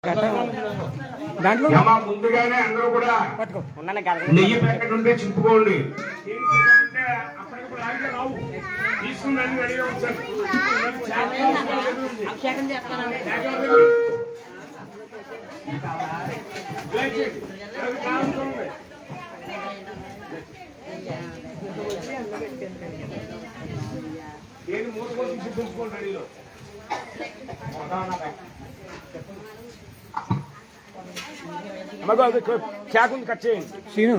దాంట్లో ముందుగానే అందరూ కూడా నెయ్యి ప్యాకెట్ ఉంటే చింపుకోండి. సీను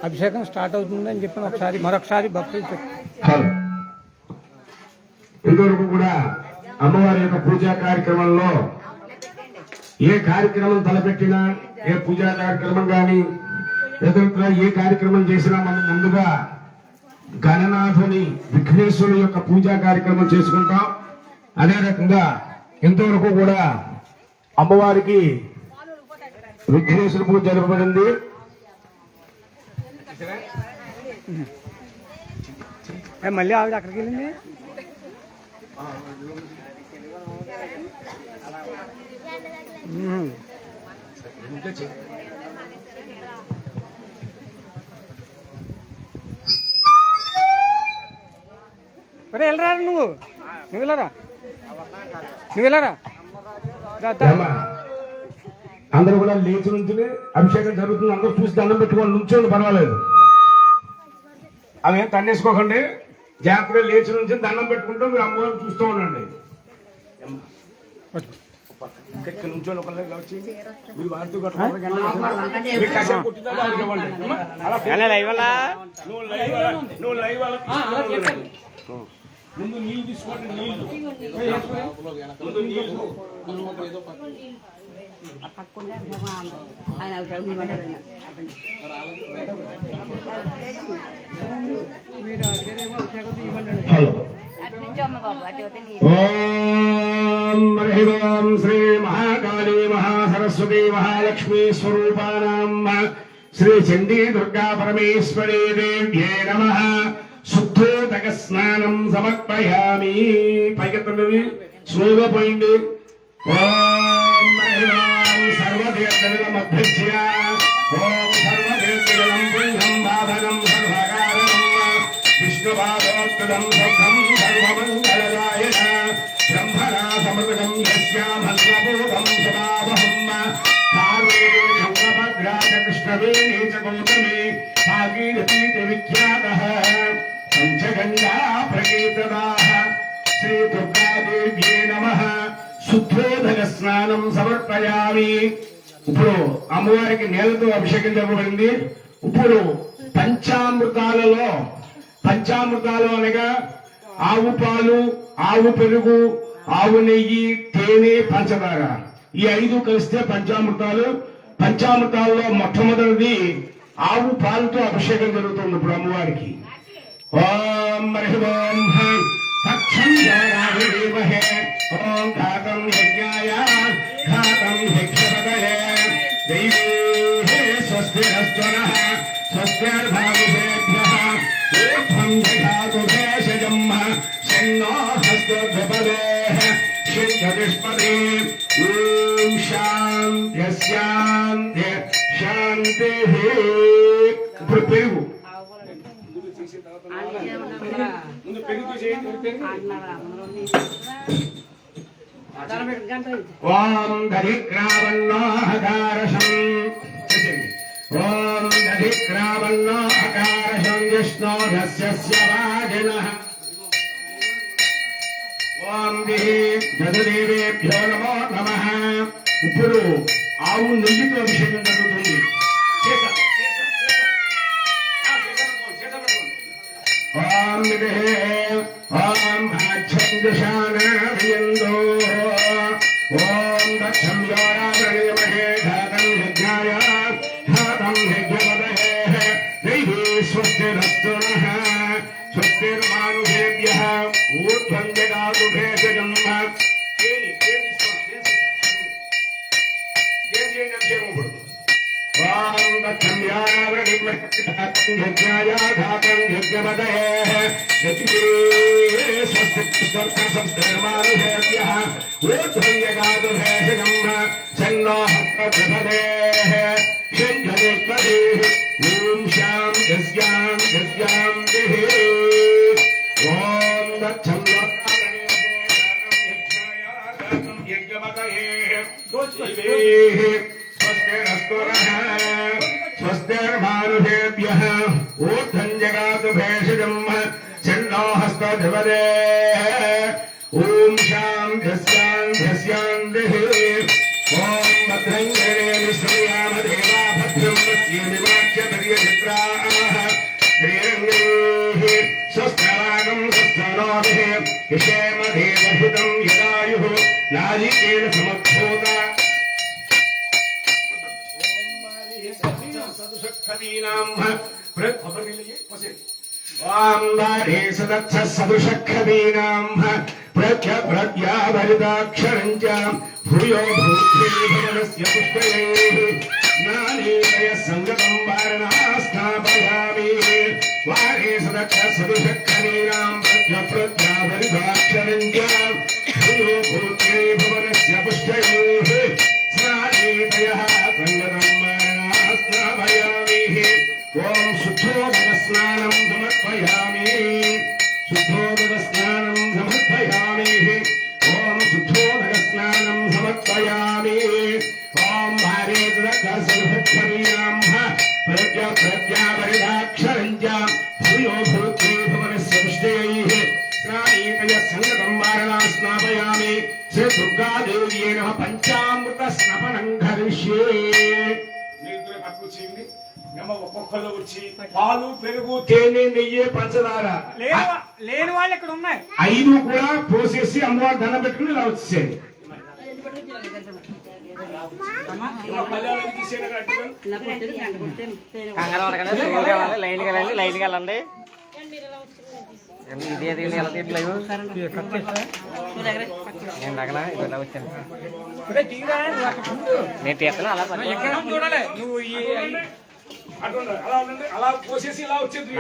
అభిషేకం స్టార్ట్ అవుతుందని చెప్పిన ఒకసారి మరొకసారి భక్తులు ఇంతవరకు కూడా అమ్మవారి యొక్క పూజా కార్యక్రమంలో ఏ కార్యక్రమం తలపెట్టినా, ఏ పూజా కార్యక్రమం కానీ ఎదురుగా ఏ కార్యక్రమం చేసినా మనం ముందుగా గణనాథుని విఘ్నేశ్వరుడు యొక్క పూజా కార్యక్రమం చేసుకుంటాం. అదే రకంగా ఇంతవరకు కూడా అమ్మవారికి విఘ్నేశ్వర పూజ జరపబడింది. మళ్ళీ ఆవిడ అక్కడికి వెళ్ళింది. మరి వెళ్ళరా నువ్వు వెళ్ళరా అందరూ కూడా లేచి నుంచి అభిషేకం జరుగుతుంది. అందరూ చూసి దండం పెట్టుకోండి, నుంచోండి, పర్వాలేదు. అవేం తన్నేసుకోకండి, జాగ్రత్తగా లేచి నుంచి దండం పెట్టుకుంటూ మీరు అమ్మవారిని చూస్తూ ఉండండి. నుంచోండి, ఒకళ్ళకి వచ్చి మీరు వారితో ముందు నీళ్ళు తీసుకోండి. నీళ్ళు ఓం శ్రీ మహాకాళీ మహాసరస్వతి మహాలక్ష్మీ స్వరూపానాం శ్రీ చండీ దుర్గా పరమేశ్వరీ దేవ్యే నమః. శుద్ధోదక స్నానం సమర్పయామి. పైకెత్తండి, స్లోగా పోయింది. ఓం సర్వతీర్థజలమభ్యజ్య ఓం సర్వతీర్థజలం పుణ్యం బాధనం సర్వకారణం విష్ణుపాదోక్తం శుద్ధం సర్వమంగళదాయక బ్రహ్మణా సమృతం యస్యామస్వభూతం సదావహం కార్వేణే భంగభద్రాజ కృష్ణవేణీ చ గౌతమి భాగీరథీ విఖ్యాతః పంచగంగా ప్రకీర్తనాః శ్రీ దుర్గాదేవ్యే నమః. శుద్ధోదక స్నానం సమర్పయామి. ఇప్పుడు అమ్మవారికి నేలతో అభిషేకం జరపబడింది. ఇప్పుడు పంచామృతాలు అనగా ఆవు పాలు, ఆవు పెరుగు, ఆవు నెయ్యి, తేనె, పంచదార, ఈ 5 కలిస్తే పంచామృతాలు. పంచామృతాల్లో మొట్టమొదటిది ఆవు పాలతో అభిషేకం జరుగుతుంది ఇప్పుడు అమ్మవారికి. ఓం ఓం ఓం ఘాతం యజ్ఞాయ ఘాతం యజ్ఞపతయే దైవే స్వస్తి నస్వనః స్వస్త్యర్భాగుషేభ్యః ఊర్ధ్వం దధాతు భేషజం శన్నో హస్తద్వపదేః శిష్యతిష్పదే. ఓం శాంత్యశాంత్య శాంతిః. ఇప్పుడు పెరుగు ముందు పెరుగు చేయండి. ఓం దధిక్రావన్నోహకారశం ఓం దధిక్రావన్నోహకారశం విష్ణోరస్య వాజినః. ఓం దధిదేవేభ్యో నమో నమః. ఇప్పుడు ఆవు నెయ్యితో అభిషేకం జరుగుతుంది. ఓం ఓం ఛందశానాభియందో ఓం దక్షం యోరావృణీమహే ఘాతం యజ్ఞాయ ఘాతం యజ్ఞపదహే దైవీ స్వస్తిరస్తు నః స్వస్తిర్మానుషేభ్యః ఊర్ధ్వం దదాతు భేషజం. ఓం स्वस्तिर्मानुषेभ्यः ऊर्ध्वं जगातु भेषजम् छन्दो हस्तधिपदे ॐ शान्तिः ॐ भद्रं गणेन श्रीयाम देवा भद्रं पश्येमिवाक्यपर्यचित्राः श्रीरङ्गैः स्वस्थरागं स्वस्थनोभिः विषेम देवहितं यदायुः नाजिकेन समभूता सदृशखदीनाम् प्रज्ञावरिदाक्षरम् च भूयो भूत्रीभवनस्य पुष्पैः स्नानेय सङ्गतम् वारणास्थापयामि वारे सदृशखदीनाम् प्रज्ञावरिदाक्षरम् च भूयो भूत्रीभवनस्य पुष्पैः स्नानेयः सङ्गतम् वारणास्थापयामि ॐ शुद्धोदकस्नानं समर्पयामि शुद्धोदकस्नानं समर्पयामि ॐ शुद्धोदकस्नानं समर्पयामि ॐ भारेतदकसर्वक्षरीणां प्रज्ञावरिदाक्षरं च भूयो भूत्रे भुवनस्य पुष्टैः स्नानेतयः सङ्गतं वारणा स्नापयामि श्री दुर्गादेव्यै नमः पञ्चामृतस्नपनं करिष्ये ఒక్కొక్కళ్ళు వచ్చి పాలు పెరుగు తేనె నెయ్యి పంచదార లేని వాళ్ళు ఇక్కడ ఉన్నాయి 5 కూడా పోసేసి అమ్మవారు దండం పెట్టుకుని ఇలా వచ్చేసేది లైన్కి వెళ్ళండి ఇదే ఎలా తీయట్లేదు నేను దగ్గర ఇలా వచ్చాను నేను తీస్తాను అలా చూడాలి నువ్వు అలా పోసేసి ఇలా వచ్చేది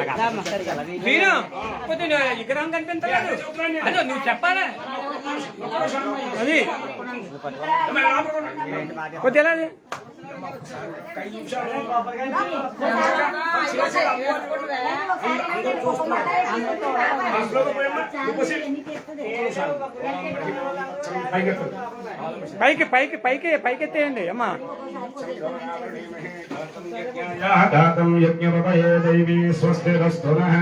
విగ్రహం కనిపించలేదు అదే నువ్వు చెప్పాలా అది కొద్దిగా పైకి పైకి పైకి పైకెత్తేయండి అమ్మా दातम यज्ञपतये दैवी स्वस्तिरस्तु नः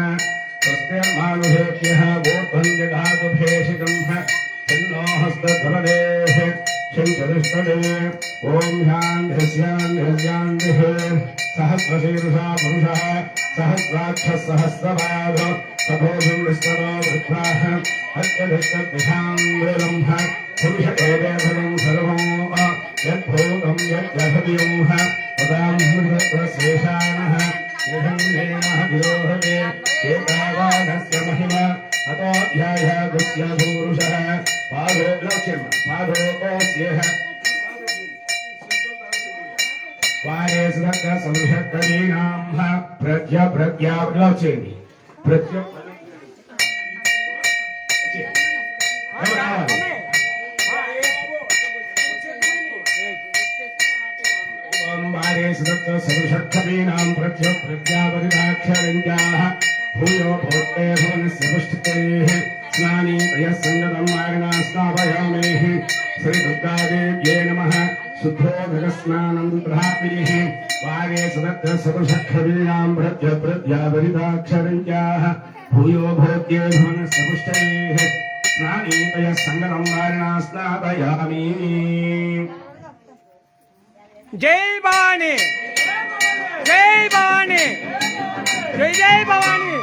स्वस्तिर्मानुषेभ्यः गोत्वं जगातु भेषजम् तन्नो हस्तधरदेः शङ्करस्तदे ॐ ह्यान्ध्यान्ध्यान्ध्यान्ध्ः सहस्रशीर्षा पुरुषः सहस्राक्षः सहस्रपाद तथोऽधुं विस्तरो वृद्धाः हत्यधिष्ठद्विषान्द्रलम्भ पुरुष एवेदनं सर्वं यद्भूतं यज्जहदियं पदामृतशेषानः यशन्देनः विरोहवे एतावानस्य महिमा अतोऽध्यायागुस्य पुरुषः पादोऽस्यः वारे सदृशकरीणां प्रज्ञावलोचेनि सदृशक्षरीणां प्रज्ञावरिदाक्षरञ्जाः भूयो भूते भुवनस्य पुष्टितैः स्नानीतयः सङ्गतं वारिणा स्नापयामेः श्रीदुर्गादेव्यै नमः शुद्धोदकस्नानं प्रधापिः वारे सदृशक्षरीणां प्रज्ञावरिदाक्षरञ्जाः भूयो भूते भुवनस्य पुष्टैः स्नानीतयः सङ्गतं वारिणा स्नापयामि जय भवानी जय भवानी जय जय भवानी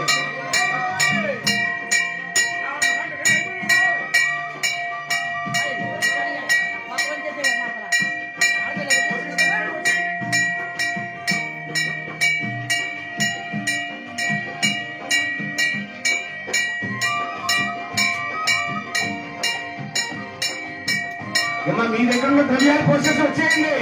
మీ దగ్గర ద్రవ్యాలు పోసేసి వచ్చేయండి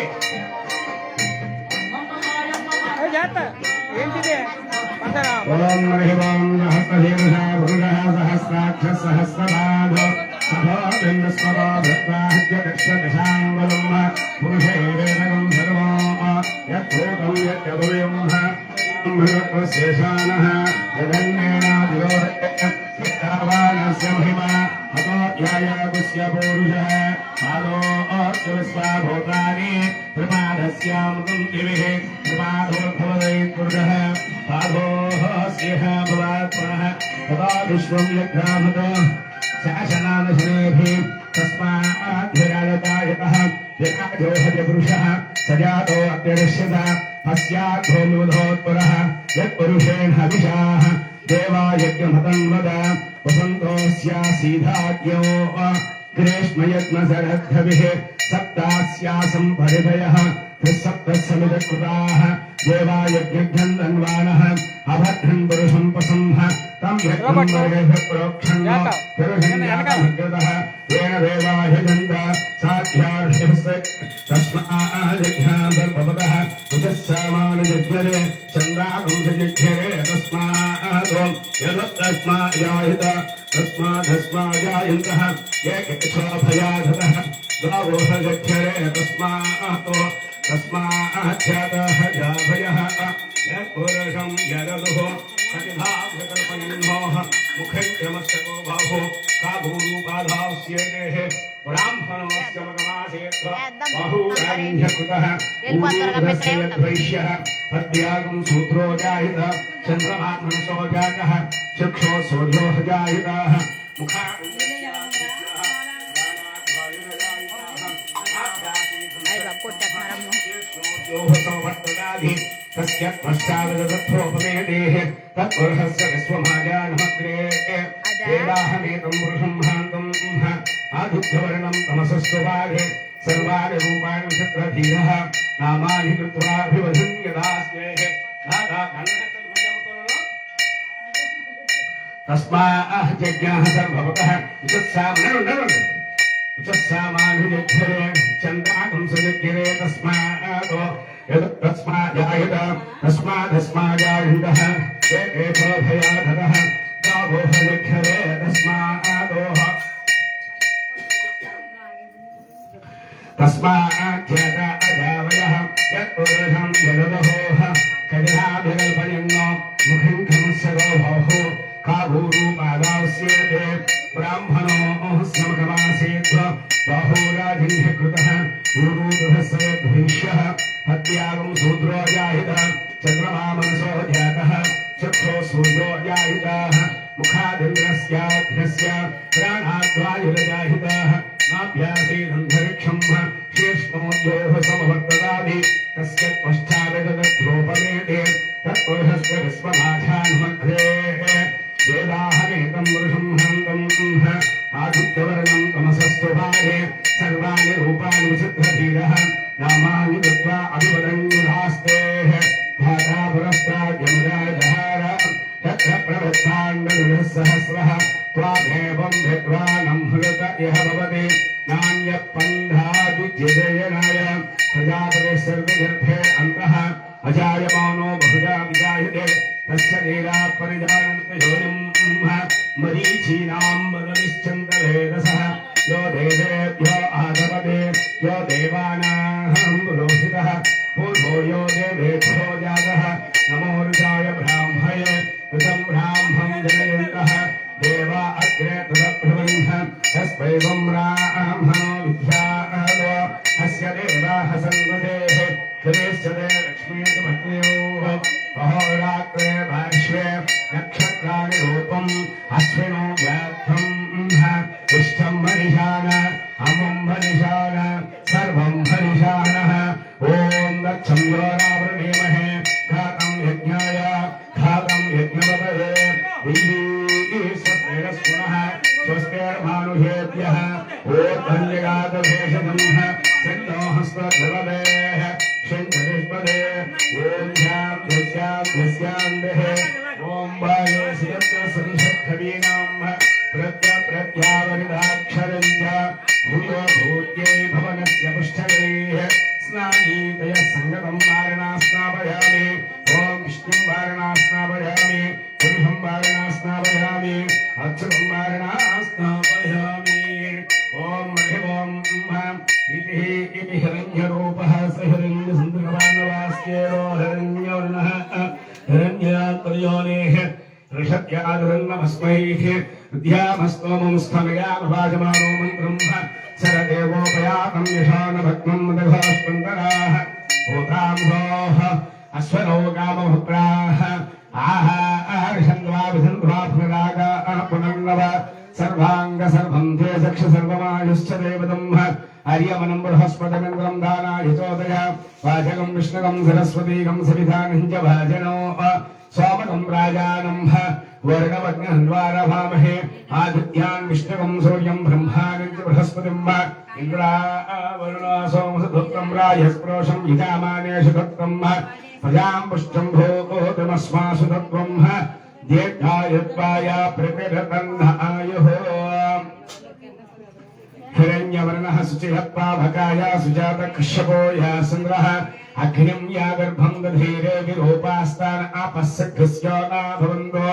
ఓం మహివాం సహస్రశీర్షా పురుషः సహస్రాక్ష సహస్రపాద సభోబిందుస్వభో భృత్వాహ్యదక్షదశాంబలం పురుషైరేదకం సర్వో యత్భూతం యత్యభుయం మృగశేషానః యదన్నేనాదిరోహవానస్య మహిమా అతో ధ్యాయాగుస్య పౌరుషः పాదోऽర్చువిశ్వాభూతాని త్రిపాదస్యామృతం దివిః త్రిపాదోర్భవదై పురుషः పాదోऽస్యః భవాత్మనः తదా విశ్వం యజ్ఞామత శాసనానశనేభిः తస్మాద్భిరాజతాయతः యథాజోహజ పురుషः సజాతో అత్యదశ్యత అస్యాధ్వోన్ముధోత్పరः యత్పురుషేణ హవిషాः దేవాయజ్ఞమతన్వద వసంతోస్యాసీధాజ్ఞో గ్రీష్మయజ్ఞసరద్ధవిः సప్తాస్యాసం పరిభయः త్రిసప్తస్సమిదకృతాः దేవాయజ్ఞన్వానः అభద్రన్ పురుషం పసంహ తం ప్రోక్షణ్య పురుషంగతః తేన దేవాయజంత సాధ్యార్షిస్తై తస్మాజ్ఞాంతర్భవతః ఉదస్సామానుజజ్ఞరే చంద్రాకంసజిజ్ఞరే తస్మాదస్మాయాహిత తస్మాదస్మాయాయంతః ఏకేక్షోభయాధతః ద్వావోహజజ్ఞరే తస్మాతో తస్మాచ్ఛాతః జాభయః యత్పురుషం యదదుః సతిభాభృతల్పయన్మోః ముఖం క్రమస్తకో బాహో కాబూరూపాధాస్యేదేః బ్రాహ్మణోస్య మగమాసేత్వ బాహూరాన్యకృతః ఊరూరస్య యద్వైశ్యః పద్యాగం సూత్రో జాయిత చంద్రమాత్మనసో జాతః చక్షో సూర్యో జాయితాః ముఖా तस्य पश्चादगतत्रोपमेदेः तत्पुरुषस्य विश्वमाजानमग्रे वेदाहमेतं पुरुषं हान्तं आदित्यवर्णं तमसस्वभागे सर्वाणि रूपाणि चक्रधीरः नामानि कृत्वाभिवधन् यदास्तेः तस्माज्ञाः सर्वभवतः उचस्सामानुजग्रे चन्द्राकंसजग्रे तस्मादो तस्माजायत तस्मादस्माजायन्तः एकेशोभयाधतः दावोहजग्रे तस्मादोः तस्माज्ञात अजावयः यत्पुरुषं यददहोः कजहाभिकल्पयन्नो मुखं खंसरो भोः काभूरूपादास्येते ब्राह्मणोः समकमासेत्व बाहुराजिन्यकृतः ऊरूदुहस्यद्भैष्यः हत्यागं शूद्रो जाहितः चन्द्रमा मनसो जातः चक्षो सूर्यो जाहिताः मुखादिन्द्रस्याघ्नस्य प्राणाद्वायुरजाहिताः नाभ्यासीदन्तरिक्षं शीर्ष्णोद्योः समवर्तदादि तस्य पश्चादजगद्रोपमेते तत्पुरुषस्य विश्वमाधान्मग्रे वेदाहमेतं पुरुषं हान्तम् आदित्यवर्णं तमसस्वभागे सर्वाणि रूपाणि विचित्रधीरः नामानि कृत्वा अभिवदन्युधास्तेः धाता पुरस्ताद्यमराजहार तत्र प्रवृत्ताण्डनुः सहस्रः त्वामेवं विद्वानं हृत इह भवति नान्यपन्थादिज्यजयनाय प्रजापतिः सर्वगर्भे अन्तः अजायमानो बहुधा विजायते तस्य लीला परिजानन्ति योनिम् मरीचीनां वदनिश्चन्द्रवेदसः यो देवेभ्यो आदपते यो देवानां पुरोहितः पूर्वो यो देवेभ्यो जातः नमो ऋषाय ब्राह्मये ऋतं ब्राह्मं जनयन्तः देवा अग्रे तदब्रवन्ह तस्मैवं ब्राह्मणो विद्यादो अस्य देवाः सन्वदेः गणेशदे लक्ष्मीकपत्न्योः अहोरात्रे पार्श्वे नक्षत्राणि रूपम् अश्विनो व्याघ्रम् पुष्टं मनिषाण अमुं मनिषाण सर्वं मनिषाणः ॐ दक्षं योरावृणीमहे घातं यज्ञाय घातं यज्ञपतये स्वस्तेरस्पुनः स्वस्तेर्मानुषेभ्यः ओर्धन्यगातभेषजंः सन्नो हस्तध्रुवदेः शङ्खनिष्पदे ॐ ध्यां यस्यान्देः ॐ बाले सुयत्संसत्कवीनां प्रत्यावरिदाक्षरं च भूयो भूत्यै भवनस्य पुष्ठगैः स्नानीतयः सङ्गतं वारणा स्नापयामि ॐ विष्णुं वारणा स्नापयामि ध्यामस्मै ध्यामस्तोमं स्थलया प्रभाजमानो मन्त्रं सरदेवोपयातं यशानभग्नं मदघस्पन्दराः भूतांसोः अश्वनो कामभुक्राः आहार्षन्द्वा विधन्द्वा पुनरागा पुनर्नव सर्वांग सर्वं ते चक्ष सर्वमायुश्च देवतम् आर्यमनं बृहस्पतिमिन्द्रं दानाय चोदय वाचकं विष्णुकं सरस्वतीकं सविधानं च भाजनो सोमकं राजानं वर्गवज्ञहन्वारभामहे आदित्यान् विष्णुकं सूर्यं ब्रह्माणं च बृहस्पतिं इन्द्रावरुणा सोमसुधुत्तं राजस्प्रोषं यजामानेषु दत्तं प्रजां पुष्टं भोगोतमस्मासु तत्त्वं दीर्घायुत्वाय प्रतिरतन्नायुः हिरण्यवर्णः शुचिहत्पाभकाय सुजातकश्यपो यासन्द्रः अग्निं या गर्भं दधीरे विरूपास्तान् आपस्सख्यस्यो न भवन्तो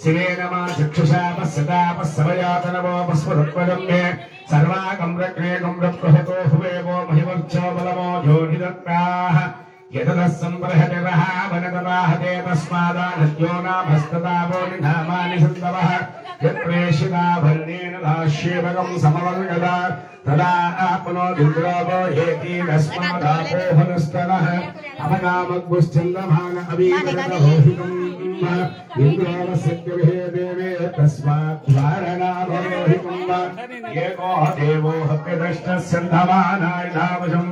शिवेन मा चक्षुषा पश्यतापस्सवयातनवो पस्वदत्वजं मे सर्वागं रग्ने गम्रप्रहतो हुवेवो महिमर्चो बलमो जोनिदत्ताः यततः सम्प्रहतिरः वनतदाहते तस्मादानद्यो नाभस्तदावो निधामानि सन्तवः यत्प्रेषिता भरणेन दास्येवकं समवर्गदा तदा पुनोदिन्द्रोपो येति तस्मादापोहनस्तनः अपनामग्गुश्चन्दमान अवीकरणरोहितम् इन्द्रोवसत्यविहे देवे तस्माद्वारणामरोहितम् एको देवो हव्यदष्टस्यन्दमानाय धावशम्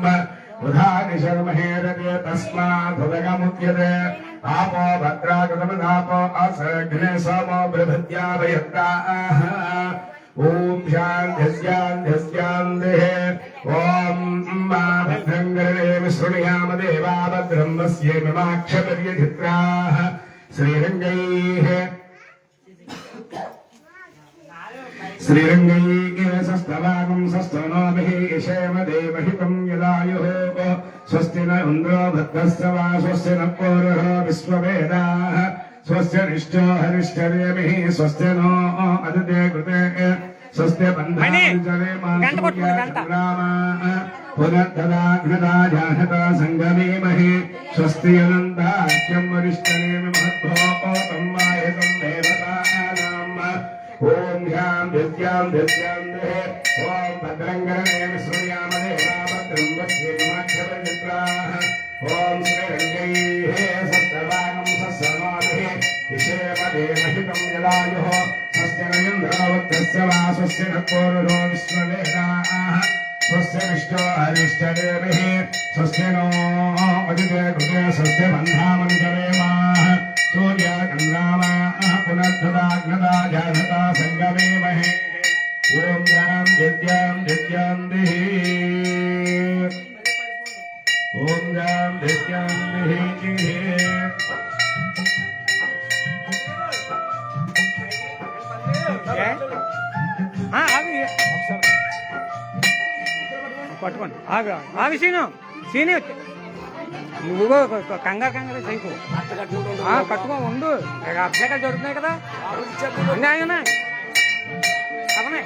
उधानि शर्महेरते तस्मादुदगमुच्यते आपो भद्राकृतमदापो असग्ने सोमो बृहद्यावयत्ताः ॐ शान्तिस्यान्तिस्यान्तिः ॐ मा भद्रं गणेम शृणुयाम देवा भद्रं वस्येमाक्षपर्यचित्राः श्रीरङ्गैः सस्तवागं सस्तनोभिः यशेम देवहितं यदायुः स्वस्ति न इन्द्रो भद्रस्य वा स्वस्ति न पूर्वः विश्ववेदाः स्वस्य निष्ठो हरिश्चर्यभिः स्वस्ति नो अदिते कृते स्वस्ति बन्धाञ्जले पुनर्ददाघ्नदा जानता सङ्गमेमहि स्वस्ति अनन्ताख्यं वरिष्ठनेम महद्भो तं मायतं देवतानाम् ॐ ह्यां दिव्यां दिव्यां ॐ भद्रं गणेन श्रूयाम देवा भद्रं वस्येमाक्षरचित्राः ॐ श्रीरङ्गैः सस्तवागं सस्समाभिः विषेम देवहितं यदायुः स्वस्य न इन्द्रावत्तस्य वा स्वस्य न पूर्वो विश्ववेदाः स्वस्य विष्णो हरिष्ठदेविः स्वस्य नो अदिते कृते स्वस्य बन्धामञ्जलेमाः सूर्याचन्द्रामाः पुनर्धदाग्नदा जानता सङ्गमेमहे ॐ यां दिव्यां दिव्यां दिहि ॐ यां दिव्यां दिहि పట్టుకోండి ఆగి సీను నువ్వు కంగారు చేయకు కట్టుకో ఉండు అభిషేకాలు జరుగుతున్నాయి కదా అన్నీ ఆయన అవనే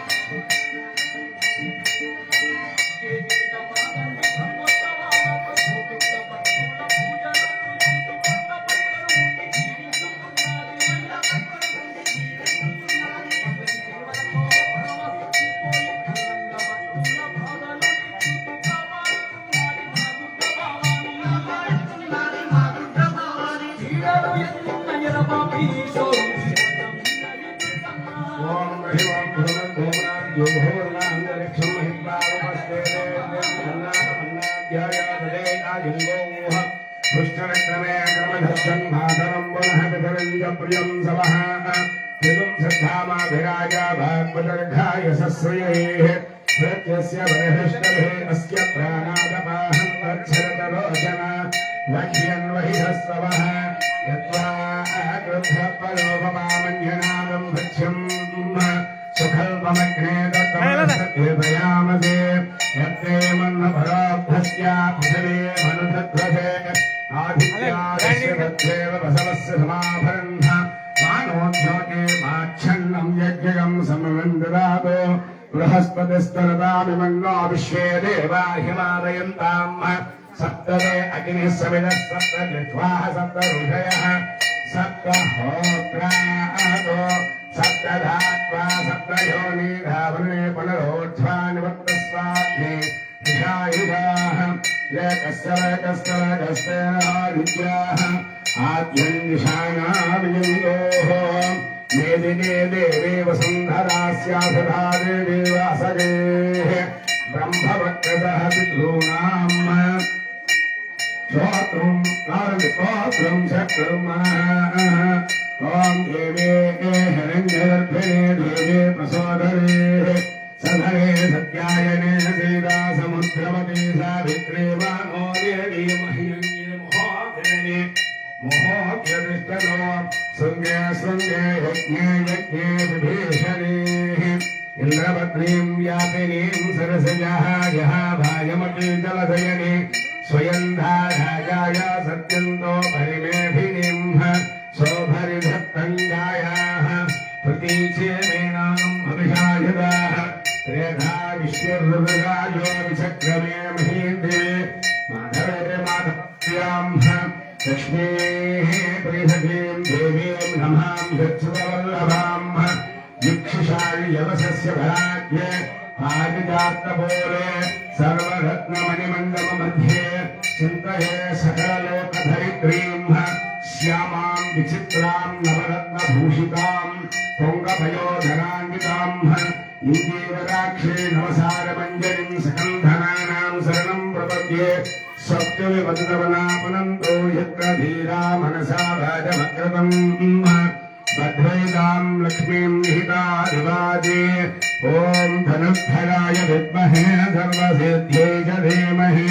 बृहस्पतिस्तरदामिमन्नो विश्वे देवा हिमालयन्ताम् सप्तदे अग्निः सविदः सप्त जिह्वाः सप्त ऋषयः सप्त होत्रादो सप्तधात्वा सप्तयोनि धावने पुनरोध्वा निवर्तस्वाग्ने दिशायुधाः लेकस्तेनादित्याः आद्यं दिशानाविजयोः मेदिने देवे वसुन्धरास्यासदा देवे वासगेः ब्रह्मवक्रतः विद्रूणाम् स्तोत्रं चक्रमः ॐ देवे हिरण्यगर्भिणे देवे प्रसोदरे सधरे सत्यायने सीता समुद्रवती सावित्री वामो देवी मह्यन्ये मोहाग्रणे मोहोग्यदृष्टनो शृङ्गे शृङ्गे यज्ञे यज्ञे विभीषणेः इन्द्रपत्नीं व्यापिनीं सरसजः यः भाजमती जलशयने स्वयं धारागाय सत्यन्तो परिमेभिनीं सौभरिधत्तङ्गायाः प्रतीचे मेनाम् अभिषायुधाः त्रेधा विश्वरुदगायो विचक्रमे महीन्द्रे माधवे माधव्याम् लक्ष्मीः प्रियसखीं देवीं नमां यच्छुतवल्लभाम् युक्षिषायवसस्य भराज्ञे पारिजातपोले सर्वरत्नमणिमण्डप मध्ये चिन्तये सकललोकधरित्रीं श्यामां विचित्रां नवरत्नभूषितां तुङ्गभयोधरान्वितां इन्दीवराक्षे नवसारमञ्जरीं सकन्धनानां शरणं प्रपद्ये सप्तविवदनवनापनन्तो यत्र धीरा मनसा भाजमग्रतम् भद्रैदां लक्ष्मीं निहितादिवादे ॐ धनुर्धराय विद्महे सर्वसिद्ध्यै च धीमहि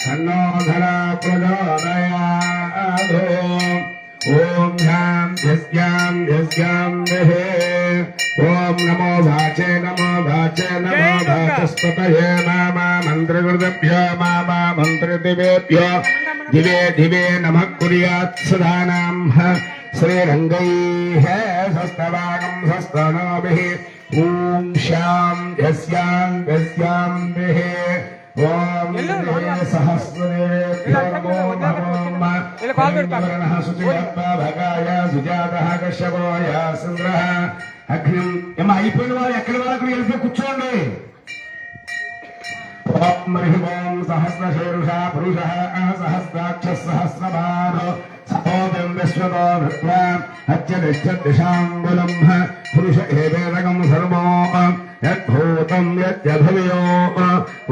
तन्नो धरा प्रचोदयात् ॐ ह्यां यस्यां देहे ॐ नमो वाचे नमो वाचस्पतये मा मन्त्रकृतेभ्यो मा मन्त्रदिवेभ्यो दिवे दिवे नमः कुर्यात् सदानां श्रीरङ्गैः स्वस्तवागं स्वस्तनोभिः ॐ श्यां यस्यां देहे ॐ सहस्रदेवेभ्यो नमो नमः सुचिरत्वा भगाय सुजातः कश्यपो यासुन्द्रः अग्निं ఏమ అయిపోయిన వాళ్ళు ఎక్కడి వరకు వెళ్ళిపోయి కూర్చోండి ఓం మహిమోం సహస్రశీర్షా పురుషः सहस्राक्षः सहस्रपादो सपोदं विश्वतो भृत्वा अच्यदिष्टदिशाङ्गुलं पुरुष एवेदकं सर्वो यद्भूतं यद्यभवयो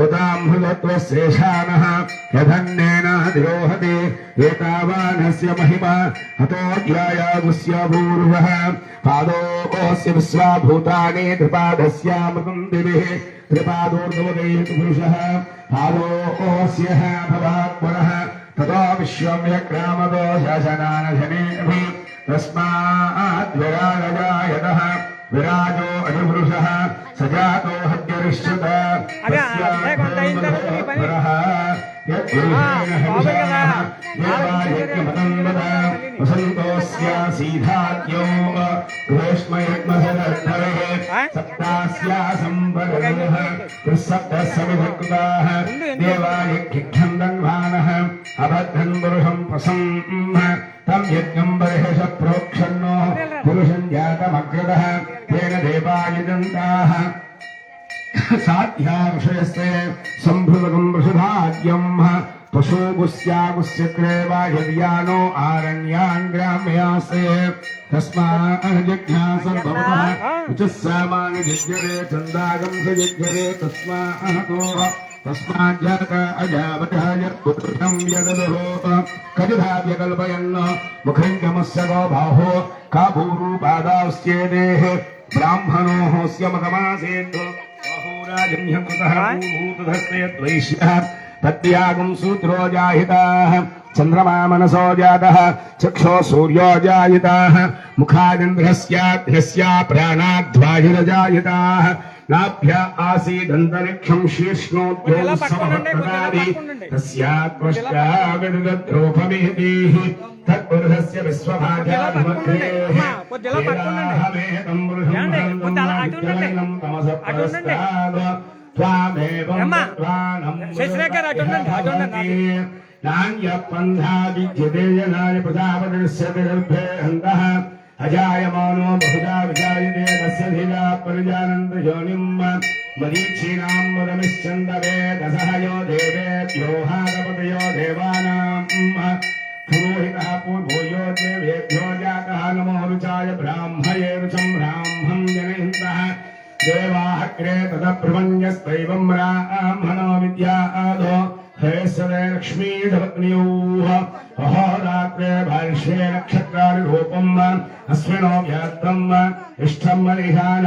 उदाम्हृतत्वस्येषानः यदन्नेन दिरोहति एतावानस्य महिमा हतोऽध्यायागुस्य पूर्वः पादोऽस्य विश्वाभूतानि त्रिपादस्यामृतं दिभिः त्रिपादोर्ध्वोदयेत् पुरुषः पादोऽस्य भवात्मनः ततो विश्वं यक्रामतो शासनानशनेभिः तस्मात् विराजजायतः विराजो अधिपुरुषः सजातो हत्यरिष्यत वसन्तोऽस्यासीधात्यो ग्रेष्मयज्ञधरे सप्तास्यासम्पदः सप्तसमिधकृताः देवायज्ञन्दन्वानः अबद्धन् पुरुषं प्रसन्न तं यज्ञं बर्हिष प्रोक्षन्नो पुरुषं जातमग्रतः तेन देवायजन्ताः साध्या ऋषयस्य सम्भृतकं वृषधाद्यं पशुगुस्यागुस्यक्रेवा यद्यानो आरण्यान् ग्राम्यासे तस्माज्ञासर्भवतः उचस्सामानि यज्ञरे चन्दागं स यज्ञरे तस्माज्जात अजावतः यत्पुत्रं यददुः कतिधाव्यकल्पयन् मुखञ्चमस्य गो बाहो काभूरूपादास्येदेः ब्राह्मणोः स्यमकमासेत् बाहोराजन्यकृतः भूतधस्तेद्वैश्यः तद्यागं सूत्रो जाहिताः चन्द्रमा मनसो जातः चक्षो सूर्यो जायिताः मुखादिन्द्रस्याद्यस्य प्राणाद्वायुरजायिताः नाभ्य आसीदन्तरिक्षं शीर्ष्णोद्योत्सवप्रदादि तस्यात्वष्टा विदद्रोपमेतीः तत्पुरुषस्य विश्वभाजाभिमग्रेः वेदाहमेतं पुरुषं भरतं तमसप्रस्ताद त्वामेवं त्वानं नान्यपन्था विद्यते जनाय प्रजापतिस्य गर्भे हन्तः అజాయమానో బహుదా విజాయతే తస్య ధీరా పరిజానంత యోనిం మరీచీనాం వదమిశ్చందవే దశహయో దేవేభ్యో హారపతయో దేవానాం పురోహితః పూర్వో యో దేవేభ్యో జాతః నమో రుచాయ బ్రాహ్మయే రుచం బ్రాహ్మం జనయంతః దేవాః క్రే తదబ్రహ్మణ్యస్తైవం బ్రాహ్మణో విద్యాదో హేసరే లక్ష్మీధపత్న్యూః అహోరాత్రే భాష్యే నక్షత్రాది రూపం అస్మినో వ్యాత్తం ఇష్టం మనిషాన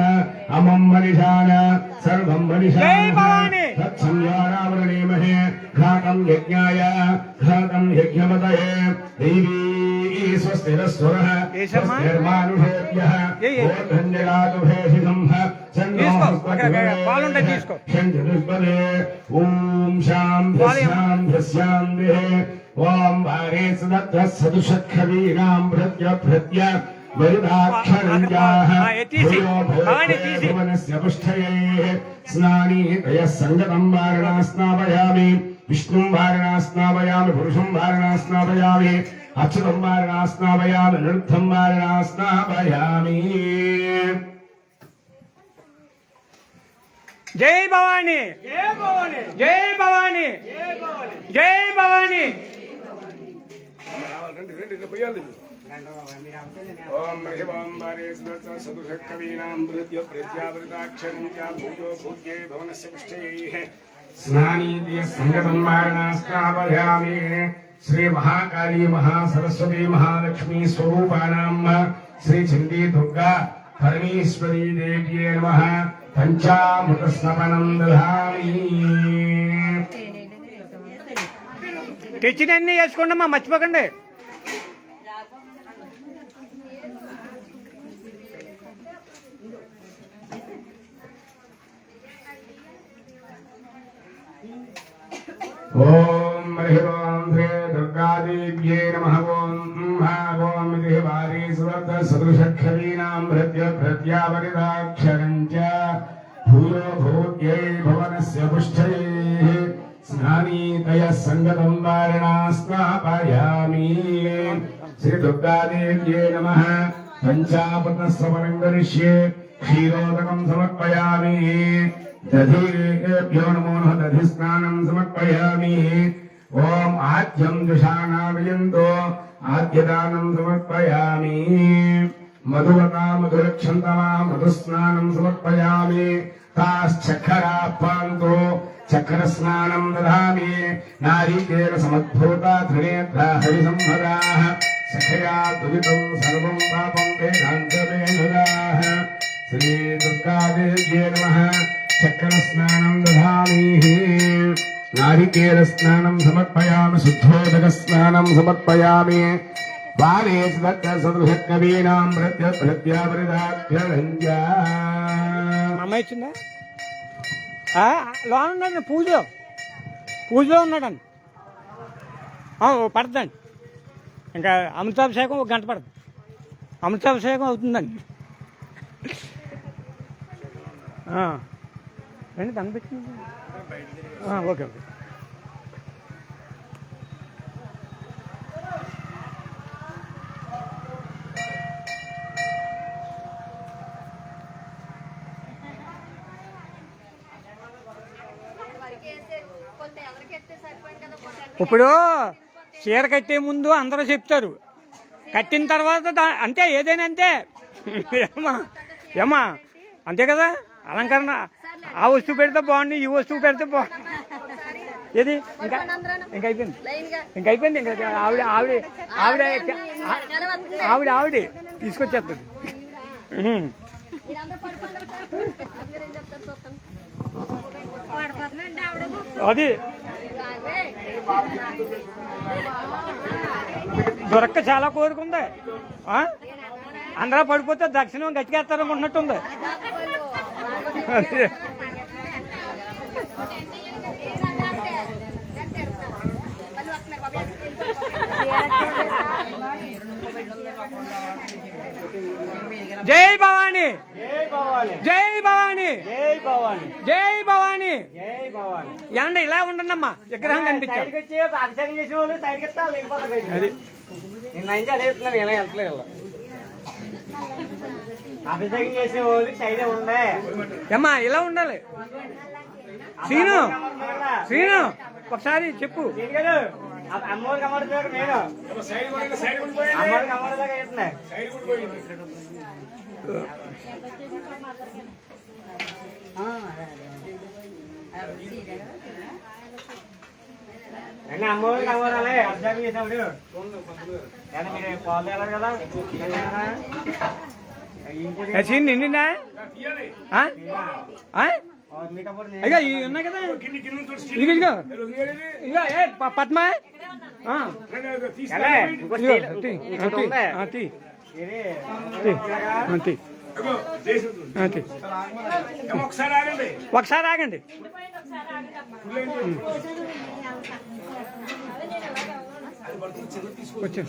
అమం మనిషాన సర్వం మనిషాన తత్సంయారావరణీమహే ఘాతం యజ్ఞాయ ఘాతం యజ్ఞపతయే దేవీ స్వస్తిరస్వరః స్వస్తిర్మానుషేభ్యః ఓర్ధన్యగాతు భేషితం ఓం శాంతి ఓం వారే సదత్ర సదుషఖవీనాం భృత్య భృత్య వరుదాక్షరంజాః భువనస్య పుష్ఠయే స్నానీతయ సంగతం వారణా స్నాపయామి విష్ణుం వారణా స్నాపయామి పురుషం వారణా స్నాపయామి అచ్యుతం వారణా స్నాపయామి నృత్యం వారణా స్నాపయామి. జై భవాని జై భవాని జై భవాని. ఓం మహివాం వారే సదుషఖవీనాం భృత్య ప్రత్యావృతాక్షరంజా భూయో భూజ్యే భవనస్య పుష్ఠయైః స్నానీతయ సంగతం వారణా స్నాపయామి. శ్రీ మహాకాళీ మహాసరస్వతి మహాలక్ష్మీ స్వరూపానాం శ్రీ చండీ దుర్గా పరమేశ్వరీ దేవ్యే నమః. పంచామృత స్నపనం దధామి. తెచ్చినన్ని వేసుకోండి అమ్మా, మర్చిపోకండి. ఓం మహివాం శ్రీ దుర్గాదేవ్యే నమః. ఓం దేవారీ సువర్ధ సదృశఖవీనాం భృత్య ప్రత్యావరితాక్షరం చ భూయో భూత్యై భవనస్య పుష్ఠయైః స్నానీతయ సంగతం వారణా స్నాపయామి. శ్రీ దుర్గాదేవ్యే నమః. పంచామృత శ్రవణం కరిష్యే క్షీరోదకం సమర్పయామి. దధీభ్యో నమో నమః. దధి స్నానం సమర్పయామి. ఓం ఆద్యం దుషానామయంతో ఆద్యదానం సమర్పయామి. మధువతా మధురక్షంతమా మధుస్నానం సమర్పయామి. తాశ్చక్కరాపాంతో చక్ర స్నానం దదామి. నారీకేల సమద్భూత త్రినేత్ర హరిసంహదాః సఖయా దురితం సర్వం పాపం వేదాంతవేనుదాః. శ్రీ దుర్గాదేవ్యే నమః. చక్ర స్నానం దదామి. నారికేల స్నానం సమర్పయామి. శుద్ధోదక స్నానం సమర్పయామి. వారే సదృశకవీనాం భృత్య ప్రత్యావృతాక్షరంజా. అమ్మాయి ఇచ్చిందా? లోన్ ఉన్నాడు, పూజలో ఉన్నాడండి. పడుతుందండి. ఇంకా అమృతాభిషేకం 1 గంట పడుతుంది. అమృతాభిషేకం అవుతుందండి. రండి, దండ పెట్టింది. Okay okay. ఇప్పుడు చీర కట్టే ముందు అందరూ చెప్తారు, కట్టిన తర్వాత అంతే, ఏదైనా అంతే. ఏమా అంతే కదా, అలంకరణ. ఆ వస్తువు పెడితే బాగుంది, ఈ వస్తువు పెడితే బాగుంది. ఏది ఇంకా ఇంకైపోయింది. ఇంకా ఆవిడ ఆవిడ ఆవిడ ఆవిడ ఆవిడ తీసుకొచ్చేస్తుంది. అది దొరక్క చాలా కోరుకుంది. అందరూ పడిపోతే దక్షిణం గట్టికేస్తారనుకుంటున్నట్టుంది. జై భవాని, జై భవాని, జై భవాని. ఏమండి ఇలా ఉండండి అమ్మా, విగ్రహం కనిపించాలి. అది అభిషేకం చేసే వాళ్ళు సైడ్ ఉండే ఏమ్మా ఇలా ఉండాలి. శ్రీను ఒకసారి చెప్పు. అమ్మోరు కమ్మడుతాడు నేను అమ్మోరు కమ్మడుదాకా వేస్తున్నాయి. అన్నీ అమ్మోరు కమ్మడాలి అభిషేకం చేసినప్పుడు. మీరు పాలు వెళ్ళారు కదా సీన్ నిండిందా? అయ్యా ఇవి ఉన్నాయి కదా, ఇదిగో ఇదిగో ఇదిగో ఏ పద్మ ఒకసారి ఆగండి. వచ్చి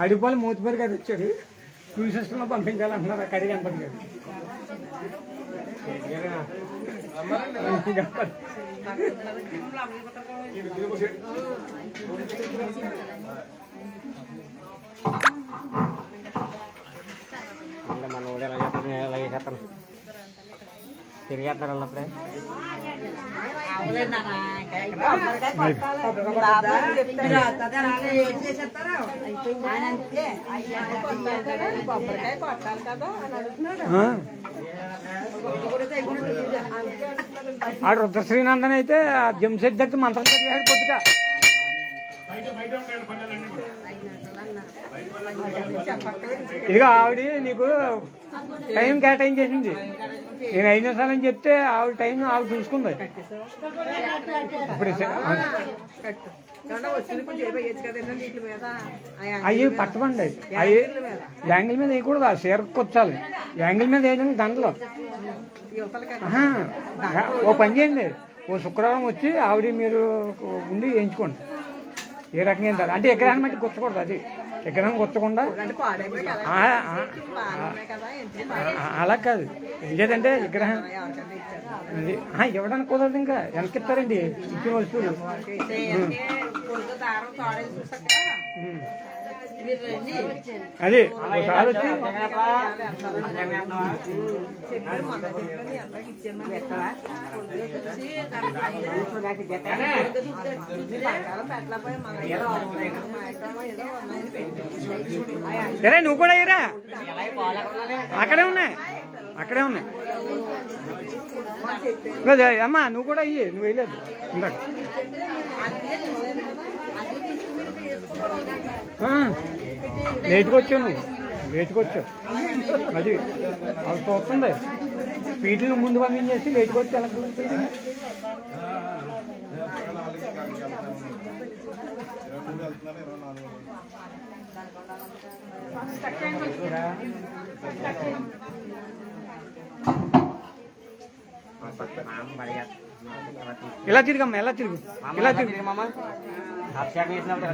అడిపోలు మూతిపరి గారు వచ్చాడు. ట్యూషన్స్లో పంపించాలంటున్నారు. అక్కడికి కనపడి గారు మన ఊరు ఎలా చేస్తాను అలాగే చేస్తాను. తిరిగేస్తారు అన్నప్పుడే ఆడు రుద్రశ్రీనందన్ అయితే జంషెడ్ దగ్గర మంత్రం చదివాడు పొద్దుట. ఇదిగో ఆవిడ నీకు టైం కేటాయించేసింది. నేను 5 నిమిషాలని చెప్తే ఆవిడ టైం ఆవిడ చూసుకుంది. ఇప్పుడు అవి పట్టబండి, అవి యాంగిల్ మీద వేయకూడదు. ఆ చీరకొచ్చాలి. యాంగిల్ మీద వేయడానికి దండలు. ఓ పని చేయండి, ఓ శుక్రవారం వచ్చి ఆవిడ మీరు ఉండి వేయించుకోండి. ఏ రకంగా ఏంటారు అంటే ఎకరాన్ని బట్టి గుచ్చకూడదు. అది ఎకరాన్ని గుచ్చకుండా అలా కాదు. ఏంటంటే విగ్రహం అది ఇవ్వడానికి కుదరదు. ఇంకా వెనక్కి ఇస్తారండి ఇచ్చిన వస్తువులు. అది ఒకసారి వచ్చి సరే నువ్వు కూడా ఇరా. అక్కడే ఉన్నాయి, అక్కడే ఉన్నాయి. అమ్మా నువ్వు కూడా అయ్యి, నువ్వు వేయలేదు ఇందాక. లేటుకు వచ్చావు, నువ్వు లేటుకు వచ్చావు. అది అది చూస్తుంది. స్పీడ్ని ముందు పంపించేసి లేటుకు వచ్చి ఎలా ఇలా తిరిగమ్మా, ఎలా తిరుగు, ఇలా తిరుగు. అభిషేకం చేసినప్పుడు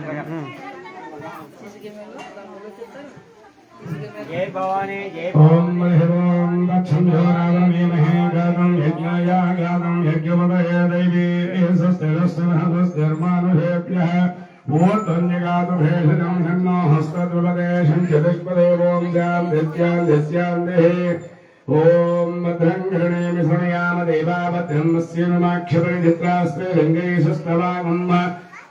జై భవానీ జై ఓం మహిమోం దక్షిణో రామేమహే గాతం యజ్ఞాయ గాతం యజ్ఞమదయ దైవీ స్వస్తిరస్తిర్మానుషేభ్యః ఓర్ధన్యగాతు భేషజం షణ్ణో హస్తద్రుపదేశం చతుష్పదేవోం జాం దిత్యాం దిస్యాం దేహే ఓం భద్రం కృణేమి శృణయామ దేవాభద్రం నస్యేమాక్షపరిచిత్రాస్తే లింగైస్తవాగం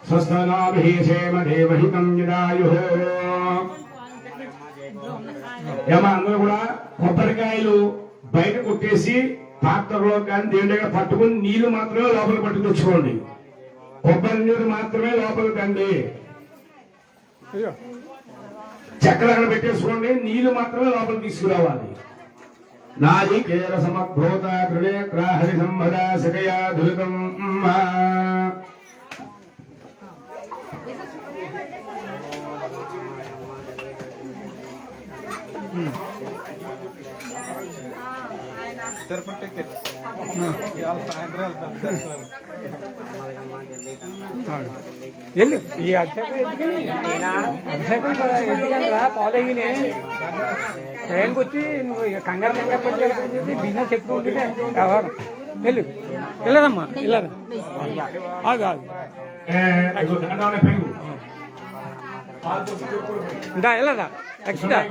స్వస్థనాభిషేమ దేవహితం యదాయుః. ఏమా అందరూ కూడా కొబ్బరికాయలు బయట కొట్టేసి పాత్రలో కానీ దేవుడి దగ్గర పట్టుకుని నీళ్లు మాత్రమే లోపల పట్టు తెచ్చుకోండి. కొబ్బరి నీరు మాత్రమే లోపల కండి. చక్కెర అక్కడ పెట్టేసుకోండి, నీళ్లు మాత్రమే లోపల తీసుకురావాలి. నాజికేర సమభూత త్రినేత్రాహరి సంహదా సకయా ధృతం. తిరుపతి సాయంత్రం వెళ్తాం. వెళ్ళు ఈ అభిషేకం అభిషేకం ఎందుకంటరా పాలయ్యని ట్రైన్కి వచ్చి నువ్వు కంగారు పట్టి బిజినెస్ చెప్తూ ఉంటుంటే కావాలి. వెళ్ళు వెళ్ళదమ్మా వెళ్ళదు ఆగు ఆగు ఇంకా వెళ్ళదా ఎక్స్ట్రా.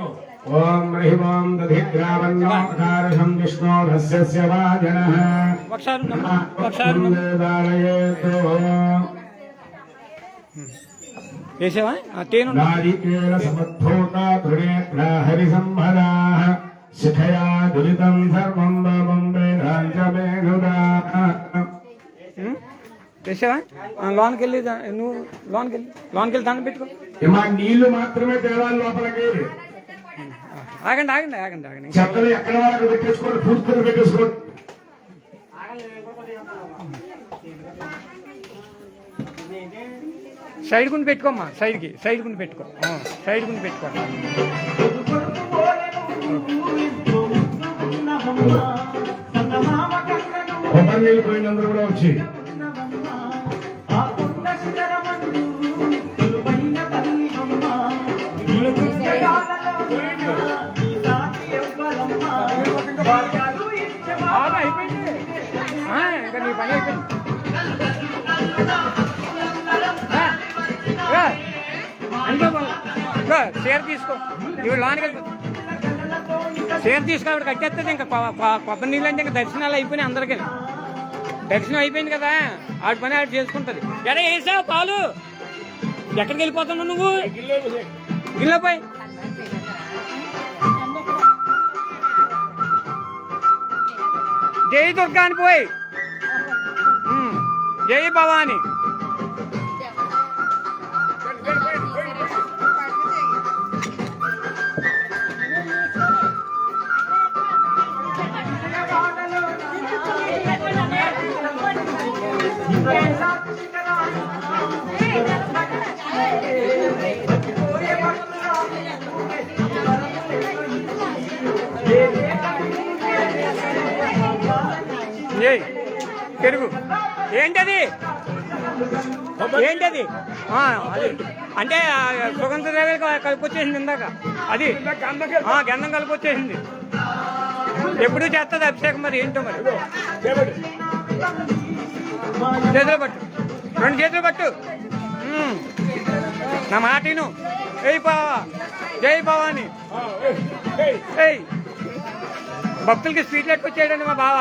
ఓం హ్రీం ఓం దధిగ్రావన్నోకారశం విష్ణోరస్య వాజనః ఒకసారి వేసావా తేను నారికేల సమద్భూత త్రినేత్ర హరిసంభదాః శిఖయా దురితం సర్వం బాంబే రాజ్యమేనుదా. వేసావా లోన్కి వెళ్ళి నువ్వు లోన్కి వెళ్ళి దండం పెట్టుకో. మా నీళ్లు మాత్రమే తేవాలి లోపలికి. ఆగండి ఆగండి ఆగండి ఆగండి చెత్తలు ఎక్కడ వాళ్ళకి పెట్టేసుకోండి, పూర్తిగా పెట్టేసుకోండి. సైడ్ గుండి పెట్టుకోమ్మా, సైడ్ గుండి పెట్టుకో, సైడ్ గుండి పెట్టుకో. కొబ్బరి నీళ్ళు పోయినందరూ కూడా వచ్చి అయిపోయింది ఇంకా నీ పని అయిపోయింది. షేర్ తీసుకో, ఇవి లోనికి వెళ్తా. షేర్ తీసుకో, అక్కడ కట్టేస్తుంది. ఇంకా కొబ్బరి నీళ్ళు అంటే ఇంకా దర్శనాలు అయిపోయినాయి అందరికీ. దర్శనం అయిపోయింది కదా, ఆడి పని ఆడు చేసుకుంటుంది. ఎక్కడ వేసావు పాలు? ఎక్కడికి వెళ్ళిపోతున్నావు నువ్వు? గిన్నెపోయి జై దుర్గా అని పోయి జై భవాని. పెరుగు ఏంటది? ఏంటది? అది అంటే సుగంధ ద్రవ్యాలు కలిపొచ్చేసింది ఇందాక. అది గంధం కలిపొచ్చేసింది. ఎప్పుడు చేస్తుంది అభిషేకం, మరి ఏంటో మరి. చేతులు పట్టు, 2 చేతులు పట్టు. నా మాటను జై బావా, జై భవాని. భక్తులకి స్వీట్లు ఎట్టుకొచ్చేయడండి మా బావ.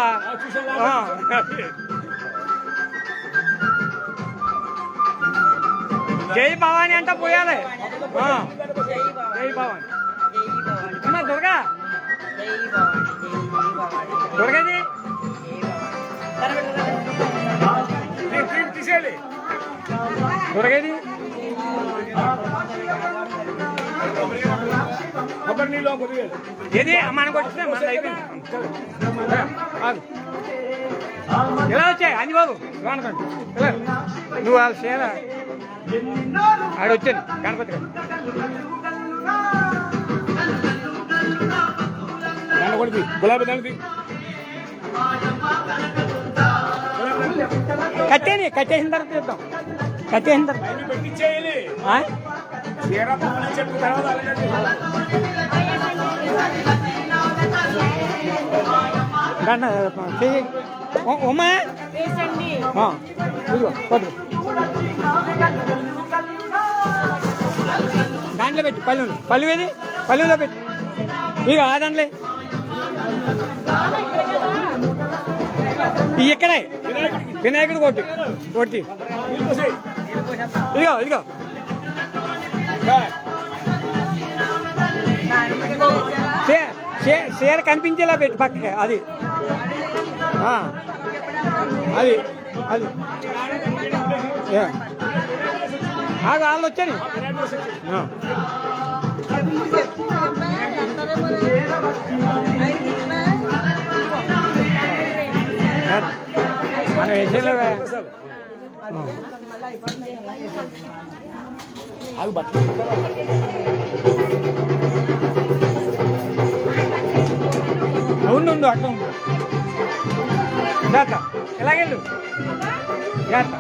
జై భవాని అంట పోయాలి. జై భవాని అమ్మా. దుర్గా దుర్గది దుర్గది ఏది మనకు వచ్చినా మన అయిపోయింది. ఎలా వచ్చాయి అని బాబు అనుకోండి. నువ్వు వాళ్ళ సేవ ఆడొచ్చాను గణపతి గారు. గులాబీ దానికి కట్టేసిన తర్వాత చూద్దాం. కట్టేసిన తర్వాత ఉమ్మా కొద్దు దాంట్లో పెట్టు. పళ్ళు ఏది? పళ్ళులో పెట్టు. ఇక ఆ దాంట్లో ఇక్కడే వినాయకుడు కొట్టి ఇదిగో చీర కనిపించేలా పెట్టి పక్కకి. అది అది అది వాళ్ళు వచ్చాను. మన వేసేలో ఉండు అట్లా ఉండు. ఎలాగెళ్ళు జాగ్రత్త.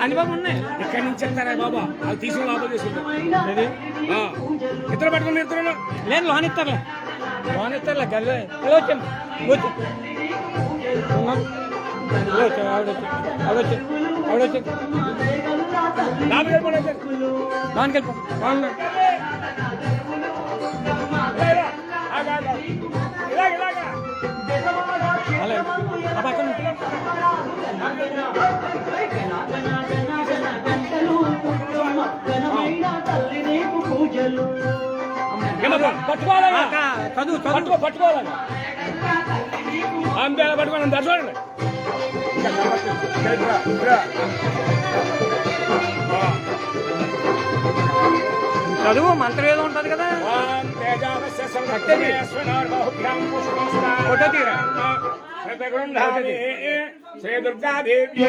అనిబాబు ఉన్నాయి ఎక్కడి నుంచి వెళ్తారా బాబా అది తీసుకుని లోపల తీసుకుంటారు ఏది? ఇద్దరు పట్టుకుని ఇద్దరు నేను లోన్ ఇస్తారులే గల్లి వచ్చాము వచ్చి ఆవిడొచ్చి లోన్కి వెళ్ళిపో ఆ పక్కన పట్టుకోవాలా చదువు పట్టుకోవాలా అంతే పట్టుకోండి దర్శనం చదువు మంత్రం ఏదో ఉంటుంది కదా ఫోటో తీరా శ్రీ దుర్గాదేవి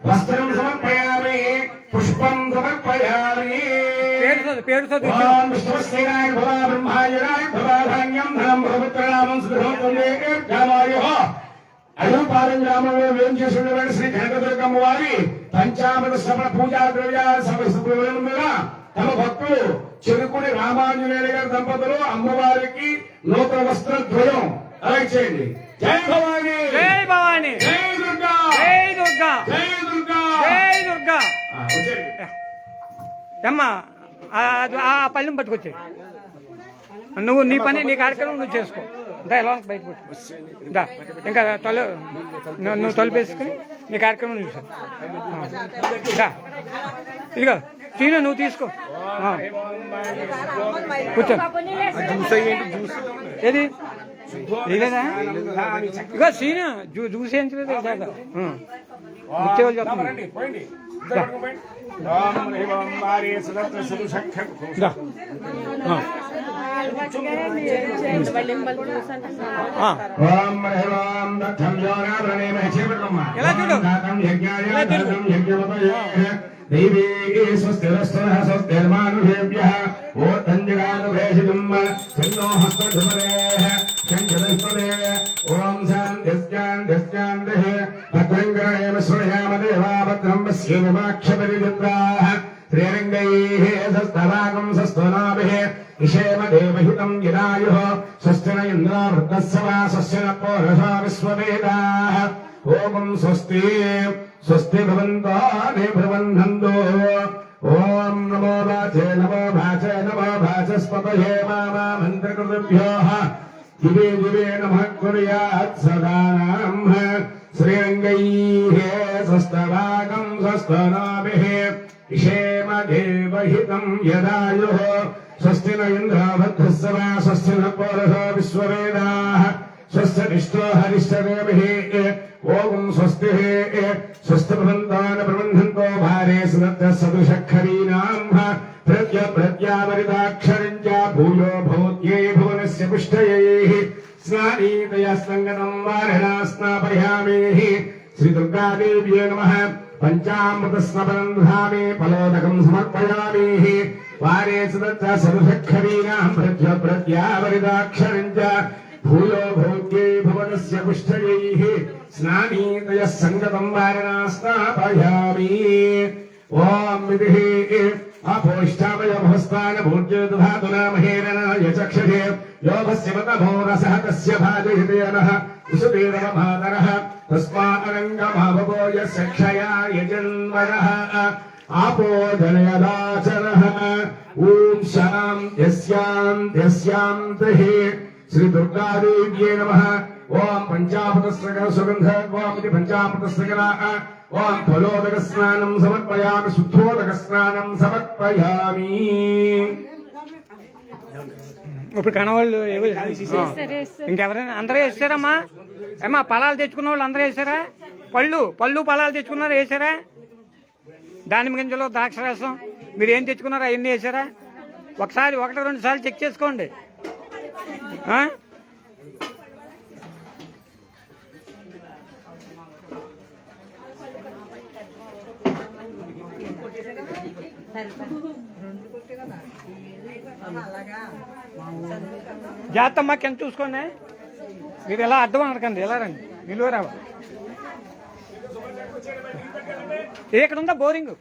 వస్త్రం సమర్పయామి పుష్పం సమర్పయామి పేరు చదువు ఓం విశ్వసేనాయ భవ బ్రహ్మాయనాయ భవ ధాన్యం ధనం భవపుత్రనామం సుధోత్తందేవాయో అయోపాలెం గ్రామంలో వేం చేసినటువంటి శ్రీ కనకదుర్గమ్మ వారి పంచామృత శ్రవణ పూజా ద్రవ్యాల సమస్య తమ భక్తులు చెరుకుడి రామాంజనేయులు గారి దంపతులు అమ్మవారికి నూతన వస్త్ర ద్వయం అలాగే చేయండి. జై భవాని జై భవాని జై దుర్గా జై దుర్గా జై దుర్గా జై దుర్గా వచ్చేయండి. అమ్మా ఆ పళ్ళెం పట్టుకొచ్చి నువ్వు నీ పని నీ కార్యక్రమం నువ్వు చేసుకో దా ఎలా బయటకు దా ఇంకా నువ్వు తలుపేసుకుని నీ కార్యక్రమం చూసా దా ఇదిగో సీను నువ్వు తీసుకో కూర్చో ఏది లేదా ఇగో సీను జ్యూస్ వేయించలేదు ఇచ్చేవాళ్ళు చెప్తుంది ఎలా చూడు దేవీ స్వస్తిరస్తః స్వస్తిర్మానుషేభ్యః ఓతంజగానుభేషితుం చన్నో హస్తధుమరేః చంచలస్పదే ఓం శాంతిశ్చాంతిశ్చాంతిః భద్రం గణేమ శ్రేయామ దేవా భద్రం పశ్యేమాక్షపరిచిత్రాః శ్రీరంగైః సస్తవాగం సస్తనాభిః ఇషేమ దేవహితం యదాయుః స్వస్తిన ఇంద్రో వృద్ధస్సవా స్వస్తిన పౌరషా విశ్వవేదాః ఓం స్వస్తి స్వస్తి భవంతాని ప్రబంధంతో ఓం నమో వాచే నమో భాచస్పతయే మామా మంత్రకృతభ్యో దివే దివే నమః కుర్యాత్ సదానాం శ్రీరంగైః స్వస్తవాగం స్వస్తనాభిః ఇషేమ దేవహితం యదాయుః స్వస్తిన ఇంద్రభద్రస్సవా స్వస్తిన పౌరషా విశ్వవేదాః స్వస్తి నిష్టో హరిష్టదేవిః ఓం స్వస్తి స్వస్తి భవంతాన ప్రబంధంతో భారే సునత్య సదుషక్కరీనాం ప్రత్యావరితాక్షరం చ భూయో భూత్యై భువనస్య పుష్టయైః స్నానీతయా సంగతం వారిణా స్నాపయామి శ్రీ దుర్గాదేవ్యై నమః పంచామృత స్నపనం దధామి ఫలోదకం సమర్పయామి వారే సునత్య సదుషక్కరీనాం ప్రత్యావరితాక్షరం చ భూయో భోగ్యై భువనస్య పుష్టయైః స్నానీతయ సంగతం వారిణా స్నాపయామి ఓం విధిః అపోష్టామయ భవస్థాన భూజ్య దధాతునా మహేరనాయ చక్షుషే యోగస్య మతభోరసః తస్య భాజయతేనః ఉసుతేరవ మాతరః తస్మానంగమాభవో యస్య క్షయాయ జన్మనః ఆపో జనయదాచనః ఓం శాంత్యస్యాంత్యస్యాంతిః శ్రీ దుర్గాదేవ్యై నమః ఓం పంచామృతస్రగ సుగంధ ఓమితి పంచామృతస్రగ ఓం ఫలోదక స్నానం సమర్పయామి శుద్ధోదక స్నానం సమర్పయామి. ఇప్పుడు కనవాళ్ళు ఇంకెవరైనా అందరూ వేసారమ్మా ఏమా పొలాలు తెచ్చుకున్న వాళ్ళు అందరూ వేసారా పళ్ళు పొలాలు తెచ్చుకున్నారు వేసారా దానిమ్మ గింజలు ద్రాక్ష రసం మీరు ఏం తెచ్చుకున్నారో అవన్నీ వేసారా ఒకసారి 1-2 సార్లు చెక్ చేసుకోండి జాగ్రత్త అమ్మా కింద చూసుకోండి. మీరు ఎలా అర్థం అనకండి, ఎలా రండి, నిలువ రావా. ఇక్కడ ఉందా బోరింగ్?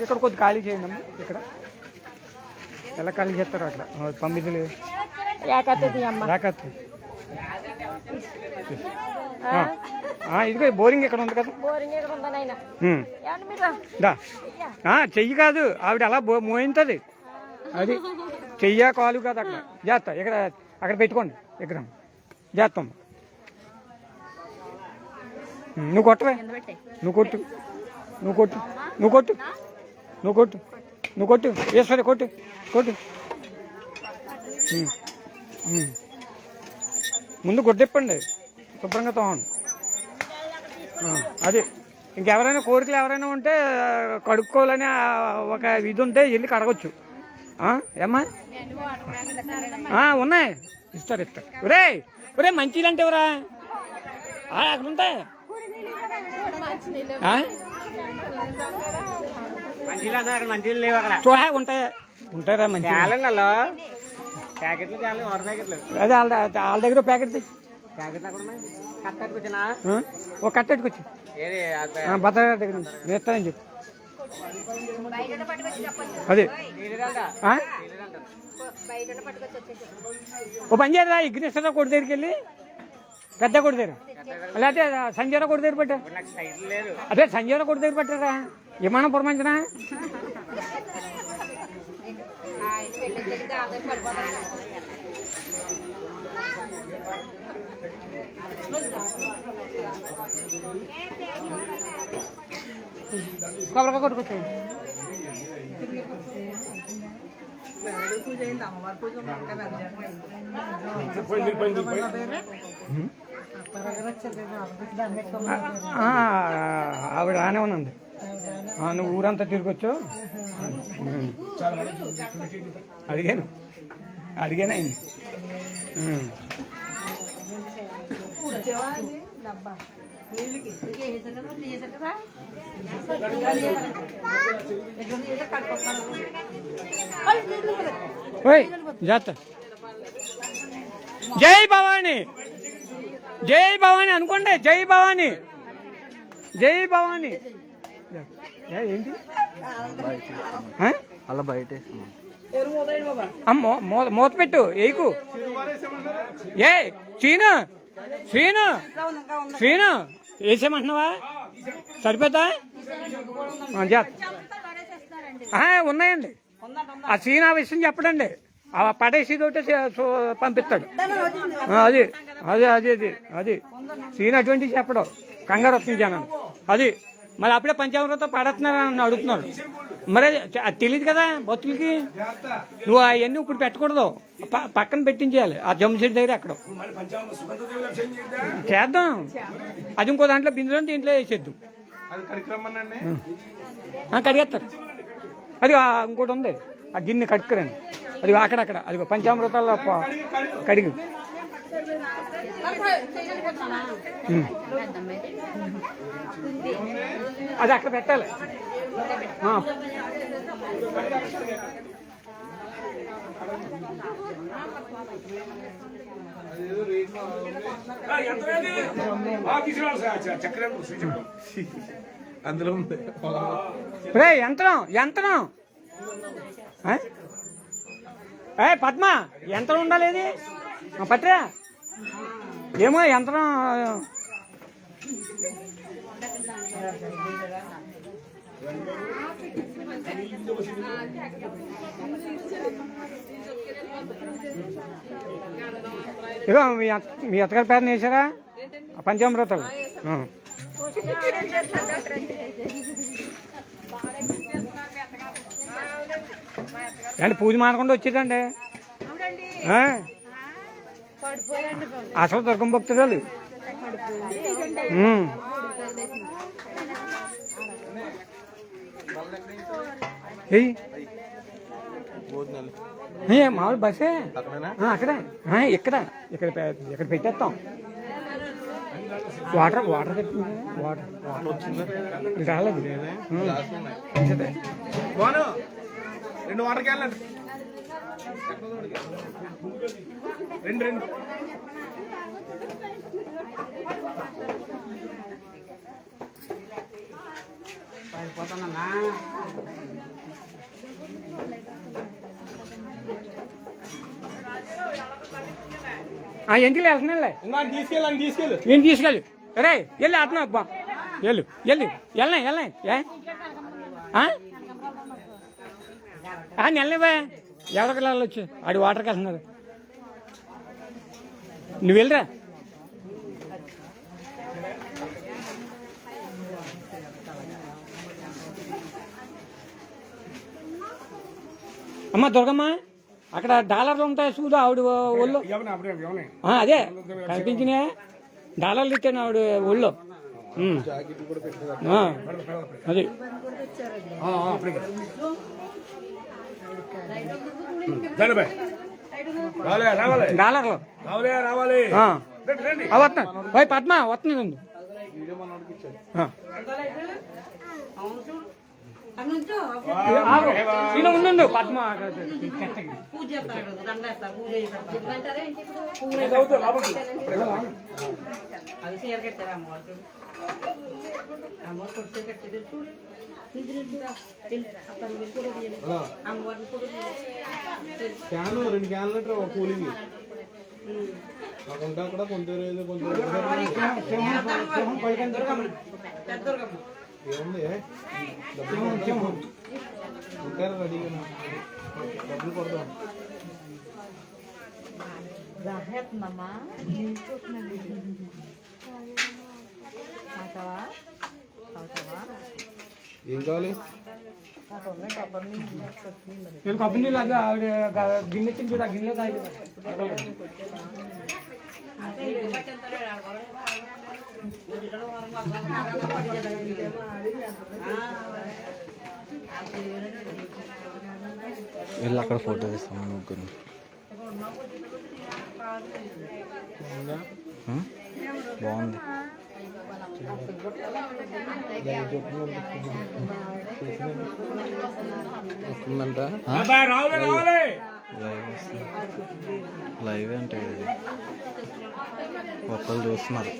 ఇక్కడ కొద్ది ఖాళీ చేయండి అమ్మా. ఇక్కడ ఎలా ఖాళీ చేస్తారో అట్లా పంపితులు రాకత్తి. ఇదిగో బోరింగ్ ఇక్కడ ఉంది కదా. చెయ్యి కాదు ఆవిడ అలా మోయింతుంది. అది చెయ్య కాలు కాదు. అక్కడ చేస్తా, ఇక్కడ అక్కడ పెట్టుకోండి విగ్రహం. చేస్తాం. నువ్వు కొట్టవే, నువ్వు కొట్టు, నువ్వు కొట్టు, నువ్వు కొట్టు, నువ్వు కొట్టు, నువ్వు కొట్టు. ఈశ్వరి కొట్టు, కొట్టు. ముందు కొట్టిప్పండి, శుభ్రంగా తోమండి. అది ఇంకెవరైనా కోరికలు ఎవరైనా ఉంటే కడుక్కోవాలని ఒక ఇది ఉంటే వెళ్ళి కడగొచ్చు. ఏమ్మా ఉన్నాయి, ఇస్తారు ఇస్తారు. ఒరే ఒరే మంచిలు అంటే ఎవరా అక్కడ ఉంటాయి. మంచిలు లేవు అక్కడ. చూడ ఉంటాయి, ఉంటారా మంచి ప్యాకెట్లు ప్యాకెట్లు. అదే వాళ్ళ దగ్గర ప్యాకెట్ ఒక కట్టెట్టుకొచ్చి భద్రత దగ్గర నుంచి వేస్తానని చెప్పి. అదే ఓ పని చేయరా, విఘ్నేశ్వర కొడి దగ్గరికి వెళ్ళి పెద్ద కొడి దగ్గర, లేకపోతే సంజయర కొడి దగ్గర పెట్టా. అదే సంజయర కొడి దగ్గర పెట్టారా, విమానం పురమాంచనా. కొబ్బరికాయ కొట్టుకొచ్చాయి. ఆవిడ రానే ఉన్నది. నువ్వు ఊరంతా తిరిగొచ్చు. అడిగాను అయింది. జాత జై భవాని, జై భవాని అనుకోండి. జై భవాని, జై భవాని. ఏంటి అలా బయట మూత పెట్టు, ఏకు. ఏ శ్రీను శ్రీను శ్రీను వేసేమంటున్నావా? సరిపోతా ఉన్నాయండి. ఆ శ్రీను ఆ విషయం చెప్పడండి, పడేసి తోటే పంపిస్తాడు. అది అదే అదే అది అది శ్రీను అటువంటివి చెప్పడం. కంగారు వస్తుంది జనం. అది మరి అప్పుడే పంచామృతంతో పడుతున్నారని అడుగుతున్నాడు. మరి అది తెలియదు కదా భక్తులకి. నువ్వు అవన్నీ ఇప్పుడు పెట్టకూడదు, పక్కన పెట్టించేయాలి. ఆ జమ్మిచెట్టు దగ్గర ఎక్కడ చేద్దాం. అది ఇంకో దాంట్లో బిందులో దీంట్లో వేసేద్దాం. కడిగేస్తారు. అది ఇంకోటి ఉంది, ఆ గిన్నె కడుక్కురండి. అది అక్కడక్కడ అది పంచామృతాల్లో కడిగి అది అక్కడ పెట్టాలి. అందులో యంత్రం యంత్రం పద్మ యంత్రం ఉండాలి. ఇది పట్రా ఏమో యంత్రం. ఇగో మీ అత్తగారి పేరుని వేసారా పంచామృతాలు. అంటే పూజ మానకుండా వచ్చేదండి. అసలు దుర్గం భక్తురాలు. మామూలు బస్సే అక్కడే ఇక్కడ ఇక్కడ ఇక్కడ పెట్టేస్తాం. వాటర్ వాటర్ తెచ్చుకుంటే వాటర్ ఇది రాలేదు రెండు వాటర్ క్యాన్లు రెండు రెండు ఎందుకు వెళ్తున్నాలే తీసుకెళ్ళు నేను తీసుకెళ్ళి రే వెళ్ళి అతను అబ్బా వెళ్ళు వెళ్ళినాయి నెలనివా ఎవరికి వెళ్ళొచ్చు ఆడి వాటర్కి వెళ్తున్నారు నువ్వు వెళ్ళరా అమ్మ దుర్గమ్మ అక్కడ డాలర్లు ఉంటాయి చూడు ఆవిడ ఒళ్ళు అదే కనిపించినా డాలర్లు ఇచ్చాను ఆవిడ ఒళ్ళు అది డాలర్లు వస్తున్నాయి పద్మ వస్తుంది ఉండు పద్మ క్యాన్లు 2 క్యాన్లు కూలింగ్ అక్కడ కొంత ఏముంది ఉంటారు రెడీగా డబ్బులు కొడదాం ఏం కావాలి నేను కప్పు నీళ్ళు అది ఆవిడ గిన్నె ఇచ్చింది చూడు ఆ గిన్నెలో తాగి వెళ్ళి అక్కడ ఫోటో తీస్తాము ముగ్గురు బాగుంది వస్తుందంట లైవ్ అంటే ఒక్కళ్ళు చూస్తున్నారు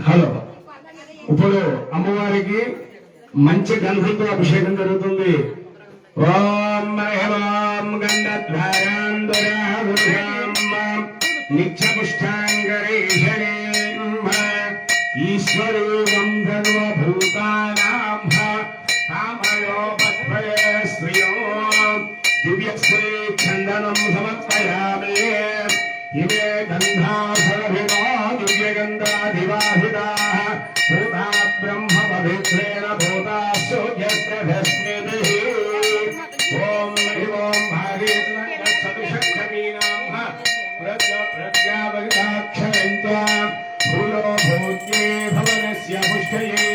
హలో ఇప్పుడు అమ్మవారికి మంచి గంధంతో అభిషేకం జరుగుతుంది. ఓం మహేవాం గంధద్వారాంధురాం నిత్యపుష్టాంగరీషణీం ఈశ్వరీం సర్వభూతానాం కామయోపత్వయ శ్రియో దివ్యశ్రీ చందనం సమర్పయామి. ఇమే గంధాసరభినో దివ్యగంధాధివాహితాః భూతా బ్రహ్మ పవిత్రేణ భూతాస్యోగ్యస్మిభిః. ఓం ఓం భాగీరథ ప్రజ్ఞావగితాక్షరంచ భూలో భూత్యే భవనస్య పుష్కయే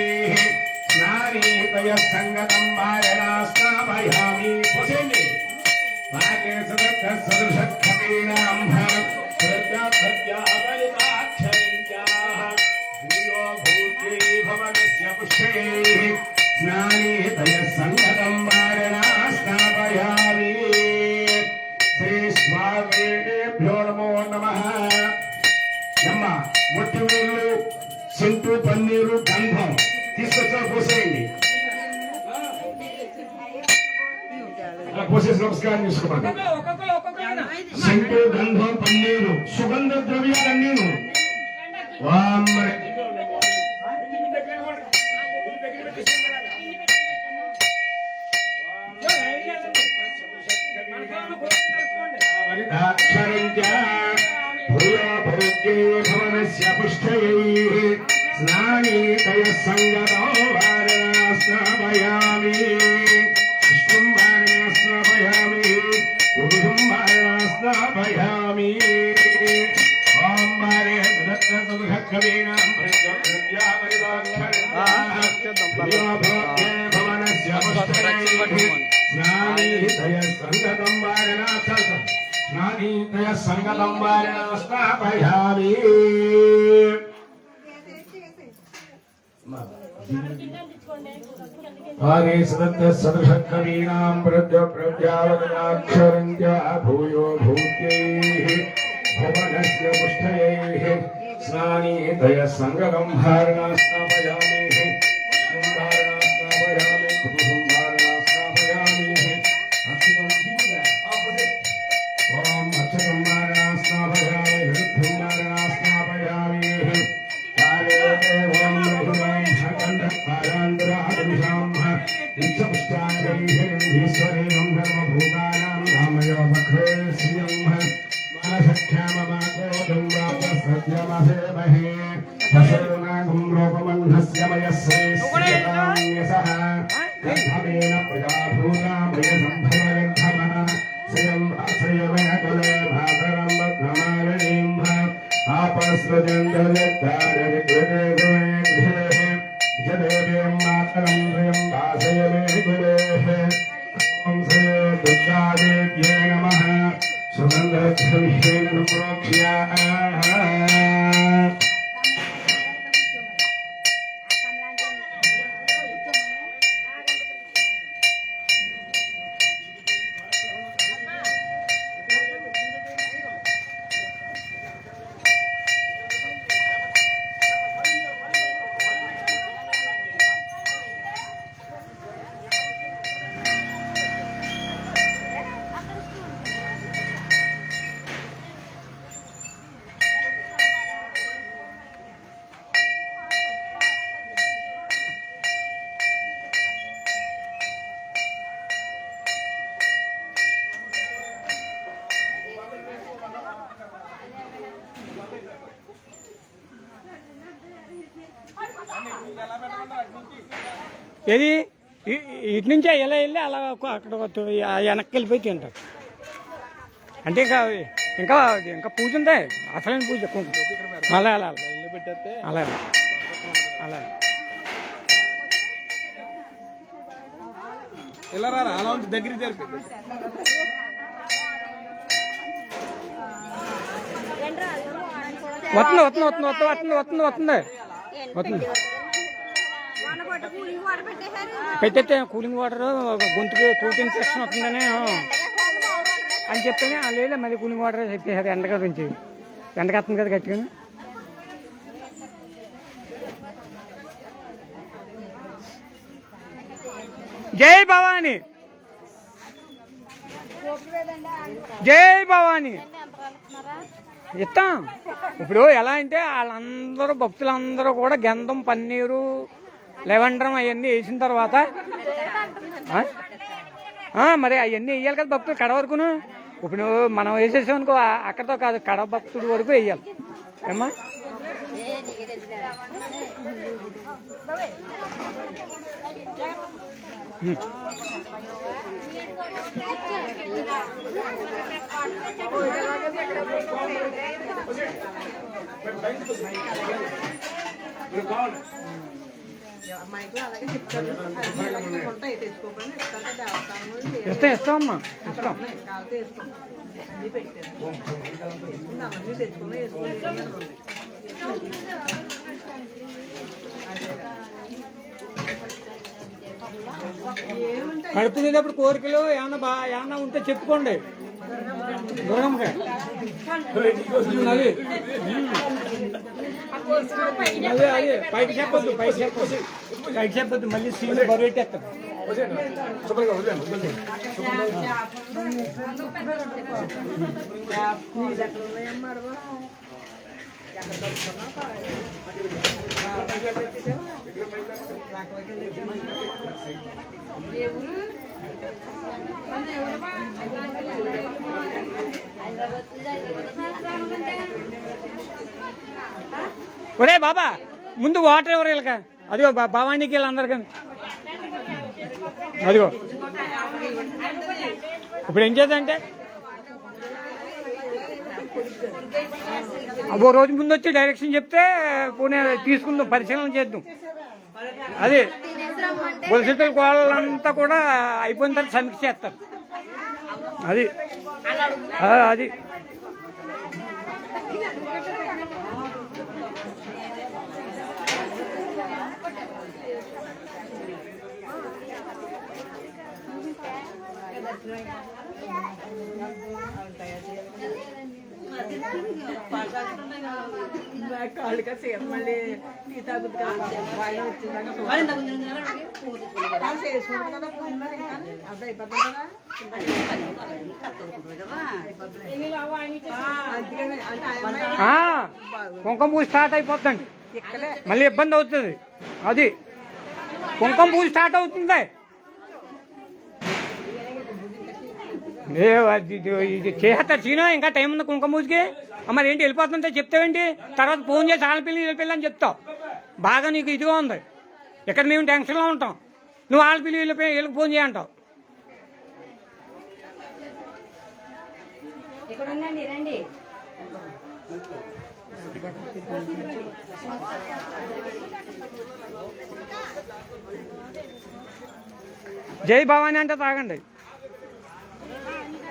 స్నానీతయ సంగతం వారణాస్నామయామి. పోసేయండి సదృశీనాం స్నానీతయ సంగతం వారణాస్నామయామి. శ్రీ స్వామిభ్యో నమో నమః. అమ్మ ఒట్టి వేళ్ళు సెంటు పన్నీరు గంధం తీసుకొచ్చిన పోసేయండి. అలా పోసేసి నమస్కారం చేసుకోండి. సెంటు గంధం పన్నీరు సుగంధ ద్రవ్యాలన్నీను స్నానీతయ సంగతో వారణాస్నాపయామి విష్ణుం వారణాస్నాపయామి పురుషం వారణాస్నాపయామి ఓం వారే దత్తసదుఃఖవీనాం భవనస్య స్నానీతయ సంగతం స్నానీతయ సంగతం వారణాస్నాపయామి ఆగే సదృశకవీనాం ప్రజ్ఞావదనాక్షరంత్య భూయో భూత్యైః భవనస్య పుష్టయైః స్నానీతయ సంగతం భారణాస్నాపయామి విష్ణుం భారణాస్నాపయామి పురుషం భారణాస్నాపయామి ఓం అక్షతం భారణాస్నాపయామి వృద్ధం భారణాస్నాపయామి ఏది ఇటు నుంచే ఎలా వెళ్ళి అలా అక్కడ వెనక్కి వెళ్ళిపోయి తింటారు. అంటే ఇంకా ఇంకా ఇంకా పూజ ఉంది, అసలైన పూజ అలా అలా పెట్టేస్తే అలా అలా ఇలా రారా అలా ఉంచి దగ్గరికి జరిపి వస్తుంది వస్తుంది వస్తుంది వస్తుంది వస్తుంది వస్తుంది వస్తుంది పెట్టేస్తే కూలింగ్ వాటర్ గొంతుకు త్రూట్ ఇన్ఫెక్షన్ వస్తుందని అని చెప్తేనే లేదా మళ్ళీ కూలింగ్ వాటర్ చెప్పేసారు. ఎండగా నుంచి ఎండకత్తుంది కదా గట్టిగా. జై భవాని, జై భవాని. ఇస్తాం. ఇప్పుడు ఎలా అంటే వాళ్ళందరూ భక్తులందరూ కూడా గంధం, పన్నీరు, లెవెండరం అవన్నీ వేసిన తర్వాత మరి అవన్నీ వేయాలి కదా భక్తులు కడ వరకును. ఇప్పుడు మనం వేసేసామనుకో అక్కడతో కాదు, కడ భక్తుడి వరకు వేయాలి ఏమ్మా. ఇస్తాం ఇస్తామమ్మా ఇస్తాం. కడుపు తినేటప్పుడు కోరికలు ఏమన్నా ఉంటే చెప్పుకోండి. దూరంగా అదే పైకి చెప్పొద్దు, పైకి చెప్పొద్దు మళ్ళీ సీన్ బరువు పెట్టేస్తాం. ఒరే బాబా ముందు వాటర్ ఎవరు వీళ్ళక అదిగో భవానీకి వీళ్ళందరికీ అదిగో ఇప్పుడు ఏం చేద్దంటే ఓ రోజు ముందు వచ్చి డైరెక్షన్ చెప్తే పోనీ తీసుకుందాం పరిశీలన చేద్దాం. అది బొలిసిద్దరు కోళ్ళంతా కూడా అయిపోయిన తర్వాత సమీక్ష చేస్తారు. అది అది కుంకుమ పూజ స్టార్ట్ అయిపోతుంది, మళ్ళీ ఇబ్బంది అవుతుంది. అది కుంకుమ పూజ స్టార్ట్ అవుతుంది. ఇది చేస్తారు సీను, ఇంకా టైం ఉంది కుంకుమ పూజకి. మరి ఏంటి వెళ్ళిపోతుంటే చెప్తావేంటి? తర్వాత ఫోన్ చేసి ఆడపిల్లి వెళ్ళిపోయి అని చెప్తావు. బాగా నీకు ఇదిగా ఉంది. ఇక్కడ మేము టెన్షన్లో ఉంటాం, నువ్వు ఆడపిల్లి వెళ్ళిపోయి వీళ్ళకి ఫోన్ చేయంటావు. జై భవానీ అంటే తాగండి,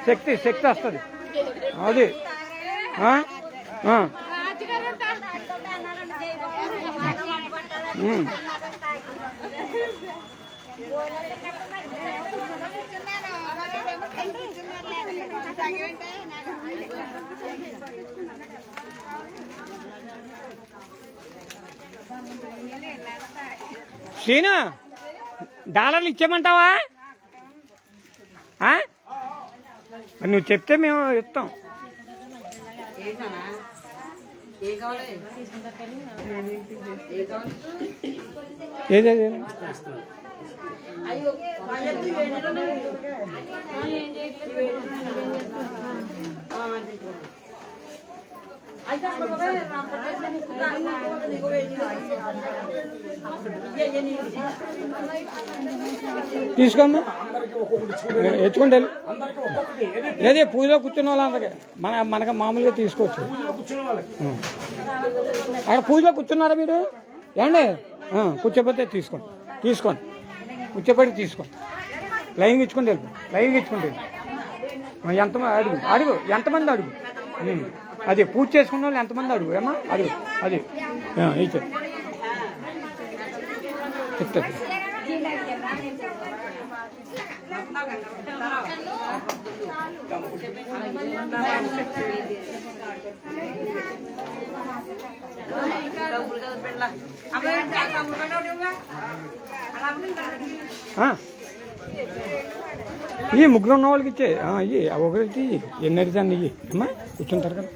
శక్తి శక్తి వస్తుంది. అది శ్రీను డాలర్లు ఇచ్చేయమంటావా? నువ్వు చెప్తే మేము ఇస్తాం. ఏదే తీసుకోమ్మా, ఎత్తుకుంటే ఏది పూజలో కూర్చున్న వాళ్ళందరికీ మనకు మామూలుగా తీసుకోవచ్చు. అక్కడ పూజలో కూర్చున్నారా మీరు? ఏమండి కూర్చోపోతే తీసుకోండి కూర్చోబెట్టి తీసుకోండి. లైన్ ఇచ్చుకుంటే లైన్ ఇచ్చుకుంటే అడుగు ఎంతమంది అడుగు. అది పూజ చేసుకున్న వాళ్ళు ఎంతమంది అడుగు ఏమా అడుగు. అది ఇచ్చే చెప్తారు. ఈ ముగ్గురు ఉన్న వాళ్ళకి ఇచ్చే ఇవి ఒకరికి ఎన్ని అడిచాను ఇవి అమ్మా కూర్చుంటారు కదా.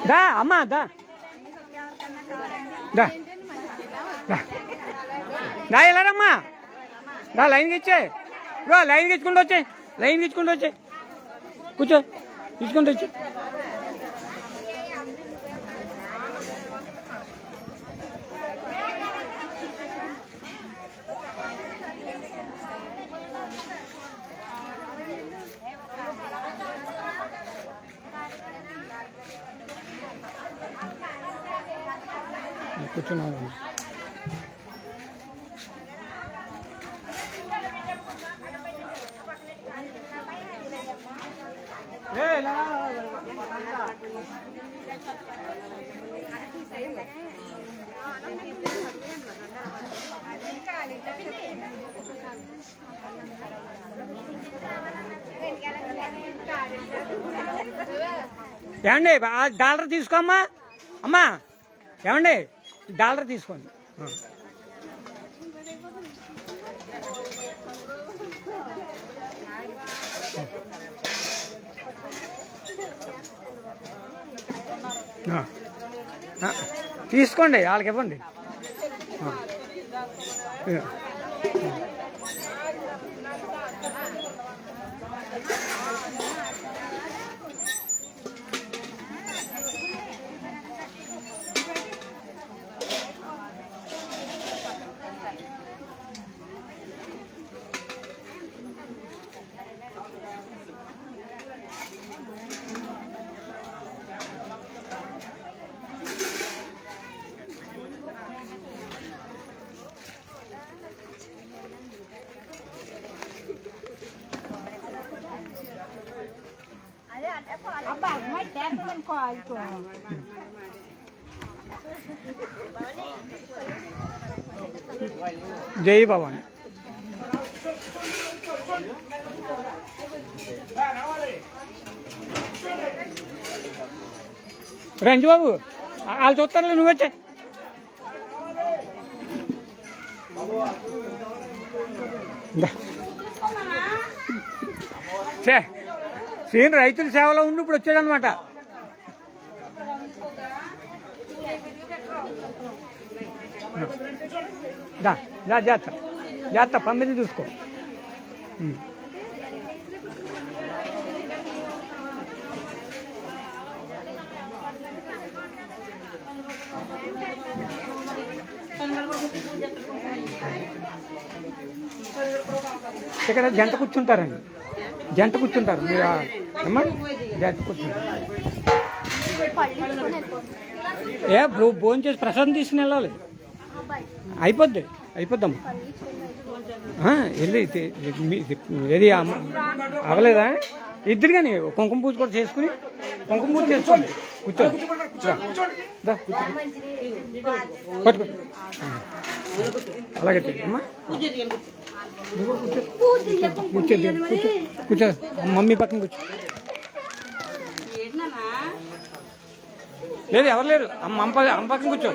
దా అమ్మా దా దా దా వెళ్ళారమ్మా, దా లైన్కి ఇచ్చే లైన్కి ఇచ్చుకుంటూ వచ్చే లైన్కి ఇచ్చుకుంటూ వచ్చే కూర్చో ఇచ్చుకుంటూ వచ్చే. కూర్చున్నాను. ఏమండి డాలర్ తీసుకోమ్మా, అమ్మా ఏమండి డాలర్ తీసుకోండి. తీసుకోండి, వాళ్ళకి ఇవ్వండి. జై భవాని. రంజు బాబు వాళ్ళు చూస్తారులే, నువ్వు వచ్చా. సీన్ రైతుల సేవలో ఉండి ఇప్పుడు వచ్చాడు అనమాట. జాగ్రత్త జాగ్రత్త, పంపిణీ చూసుకో. ఇక్కడ జంట కూర్చుంటారండి, జంట కూర్చుంటారు. మీరు అమ్మా జంట కూర్చుంటారు. భోజనం చేసి ప్రసాదం తీసుకుని వెళ్ళాలి. అయిపోద్దమ్మా. వెళ్ళి ఏది అవ్వలేదా? ఇద్దరు కానీ కుంకుమ పూజ కూడా చేసుకుని కుంకుమ పూజ చేసుకోండి. కూర్చోండి, పట్టుకో. అలాగే అమ్మా కూర్చో. మమ్మీ పక్కన కూర్చో. లేదు ఎవరు లేరు, అమ్మ పక్కన కూర్చో.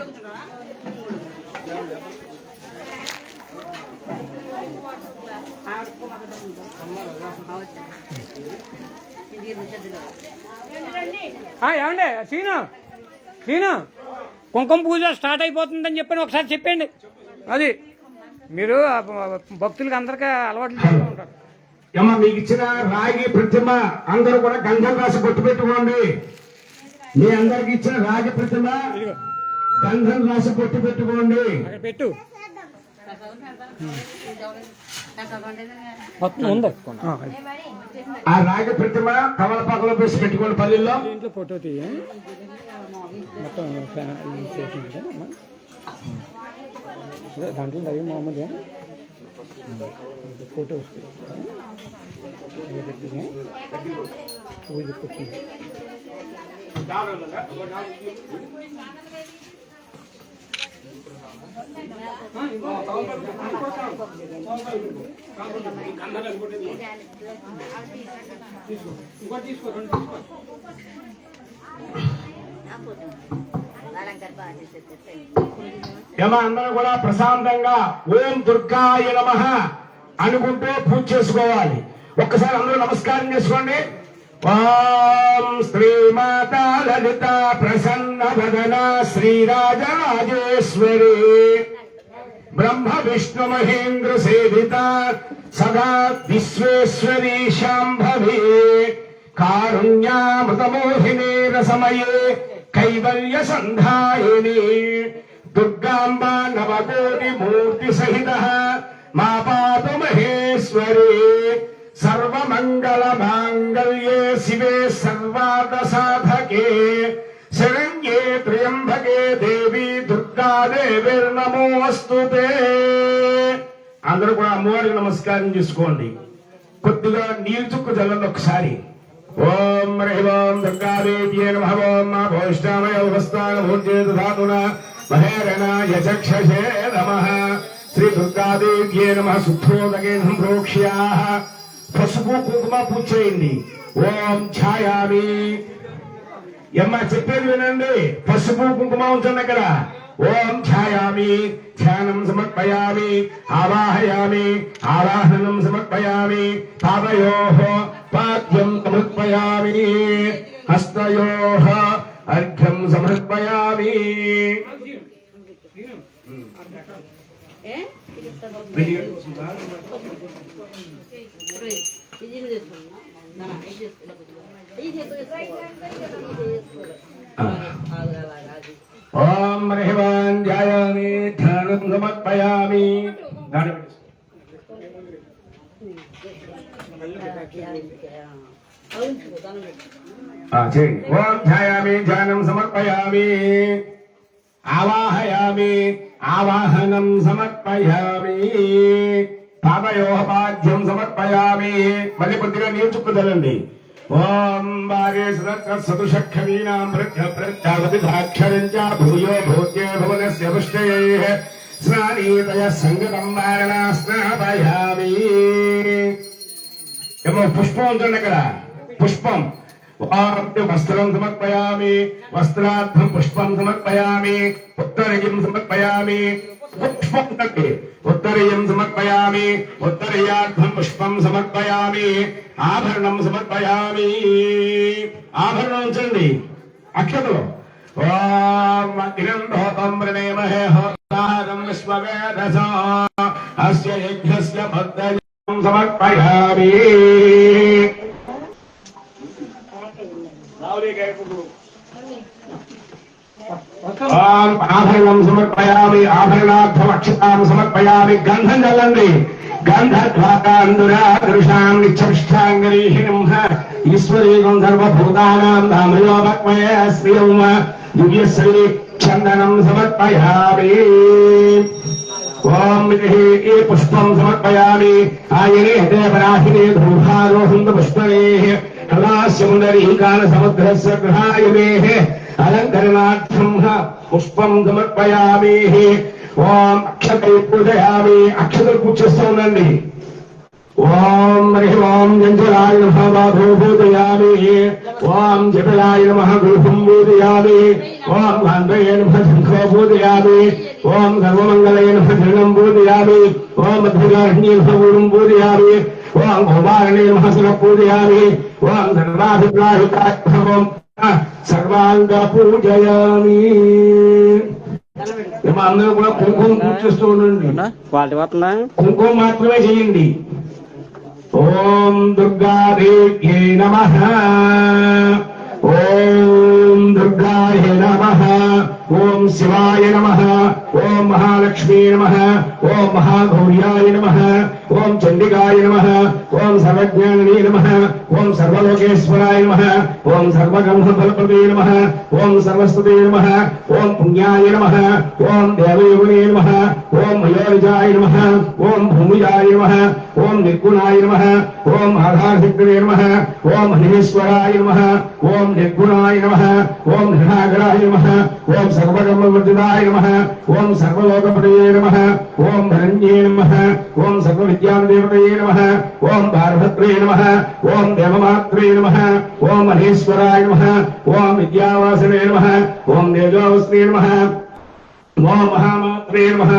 ఏమండి శ్రీను కుంకుమ పూజ స్టార్ట్ అయిపోతుందని చెప్పని ఒకసారి చెప్పండి. అది మీరు భక్తులకి అందరికీ అలవాట్లు చేస్తూ ఉంటారు. మీకు ఇచ్చిన రాగి ప్రతిమ అందరూ కూడా గంధం రాసి బొట్టు పెట్టుకోండి. మీ అందరికి ఇచ్చిన రాగి ప్రతిమ గంధం రాసి బొట్టు పెట్టుకోండి. పెట్టు. ఆ రాగి ప్రతిమ కమలపాకలో వేసి పెట్టుకోండి. పల్లెల్లో ఇంట్లో ఫోటో తీయ మొత్తం దాంట్లో అవి మామూలుగా ఫోటో వస్తుంది. పూజ కూర్చుంది. అందరూ కూడా ప్రశాంతంగా ఓం దుర్గాయ నమః అనుకుంటూ పూజ చేసుకోవాలి. ఒక్కసారి అందరూ నమస్కారం చేసుకోండి. ఓం శ్రీమాతా లలిత ప్రసన్న వదన శ్రీరాజరాజేశ్వరి బ్రహ్మ విష్ణు మహేంద్ర సేవిత సదా విశ్వేశ్వరీ శాంభవి కారుణ్యామృతమోహిని రసమయే కైవల్య సంధాయిని దుర్గాంబా నవకోటి మూర్తి సహిత మా పాతు మహేశ్వరి సర్వమంగళ మాంగళ్యే శివే సర్వార్థ సాధకే శరణ్యే త్ర్యంబకే దేవి దుర్గాదేవిర్నమోస్తుతే. అందరూ కూడా అమ్మవారికి నమస్కారం చేసుకోండి. కొద్దిగా నీరు చుక్కు చల్లండి ఒకసారి. ఓం హ్రీం దుర్గాదేవ్యే నమః. ఓం మా భోష్టామయ ఉపస్థాన భూర్జేత ధాతునా మహేరణాయ చక్షసే నమః. శ్రీ దుర్గాదేవ్యే నమః. శుద్ధోదకే సంప్రోక్ష్యాః. పసుపు కుంకుమ పూజ చేయండి. ఓం ఛాయామి. ఎమ్మ చెప్పేది వినండి. పసుపు కుంకుమ ఉంచండి అక్కడ. ఓం ఛాయామి, ధ్యానం సమర్పయామి, ఆవాహయామి, ఆవాహనం సమర్పయామి, పాదయోః పాద్యం సమర్పయామి, హస్తయోః अर्घ्यं समर्पयामि ओम हरिवान ध्यायामि ध्यानं समर्पयामि ओम ध्यायामि ध्यानं समर्पयामि आवाहयामि आवाहनं समर्पयामि पादयोः पाद्यं समर्पयामि मళ్ళీ కొద్దిగా నీరు చుక్కుదలండి ओम बारे सदृशक्षमीनां प्रत्यावतिधाक्षरं च भूयो भूत्ये भुवनस्य पुष्टये स्नानीतयः सङ्गतं वारणा स्नापयामि ఏమో పుష్పం ఉంటుంది అక్కడ పుష్పం వస్త్రం సమర్పయామి వస్త్రార్థం పుష్పం సమర్పయామి ఉత్తరీయం సమర్పయామి పుష్పం కంటే ఉత్తరీయం సమర్పయామి ఉత్తరీయార్థం పుష్పం సమర్పయామి ఆభరణం సమర్పయామి ఆభరణం ఉంచండి అక్షతలు ఓం అగ్నింధోతం ప్రణేమహే హోతారం విశ్వవేదసా అస్య యజ్ఞస్య భద్రయం సమర్పయామి ఆభరణం సమర్పయామి ఆభరణార్థం అక్షతాం సమర్పయామి గంధం చల్లండి గంధద్వాకాందురాదృశాం నిత్యమిష్టాంగరీషిణం ఈశ్వరీకం సర్వభూతానాం ధామయోపక్మయ శ్రియం దివ్యశ్రీ చందనం సమర్పయామి ఓం ఏ పుష్పం సమర్పయామి ఆయనే దేవరాహినే ధూమారోహంత పుష్పనే కళాశముందరీకాల సముద్రస్య గృహాయమే అలంకరణార్థం పుష్పం సమర్పయామి ఓం అక్షతై పూజయామి అక్షతలు పూజ చేస్తూ ఉండండి ఓం హరి ఓం జంజలాయ నమః బాధో పూజయామి ఓం జపలాయ నమః గృహం పూజయామి ఓం గాంధయ నమః శంఖో పూజయామి ఓం సర్వమంగళయ నమః ధృణం పూజయామి ఓం మధ్యగాహిణ్య నమః గురుం పూజయామి ఓం భోమారణ్య నమః శిర పూజయామి ఓం సర్వాభిప్రాహితాయ ఓం సర్వాంగ పూజయామి అందరూ కూడా కుంకుమ పూజ చేస్తూ ఉండండి కుంకుమ మాత్రమే చేయండి ఓం దుర్గాదేవ్యై నమః ఓం దుర్గాయ నమః ఓం శివాయ నమః ఓం మహాలక్ష్మీ నమః ఓం మహాగౌర్యాయ నమః ఓం చండికాయ నమః ఓం సర్వజ్ఞానినే నమః ఓం సర్వలోకేశ్వరాయ నమః ఓం సర్వబ్రహ్మఫలప్రదే నమః ఓం సర్వస్తుతే నమః ఓం పుణ్యాయ నమః ఓం దేవయోగినే నమః ఓం మయోనిజాయ నమః ఓం భూమిజాయ నమః ఓం నిర్గుణాయ నమః ఓం ఆధారశక్తినే నమః ఓం మహేశ్వరాయ నమః ఓం నిర్గుణాయ నమః ఓం నిరాగరాయ నమః ఓం సర్వకర్మవర్జితాయ నమః ఓం సర్వలోకపతయే నమః ఓం భరణ్యే నమః ఓం సర్వవిద్యాదేవతయే నమః ఓం పార్వత్రే నమః ఓం దేవమాత్రే నమః ఓం మహేశ్వరాయ నమః ఓం విద్యావాసనే నమః ఓం తేజోవస్నే నమః ఓం మహామాత్రే నమః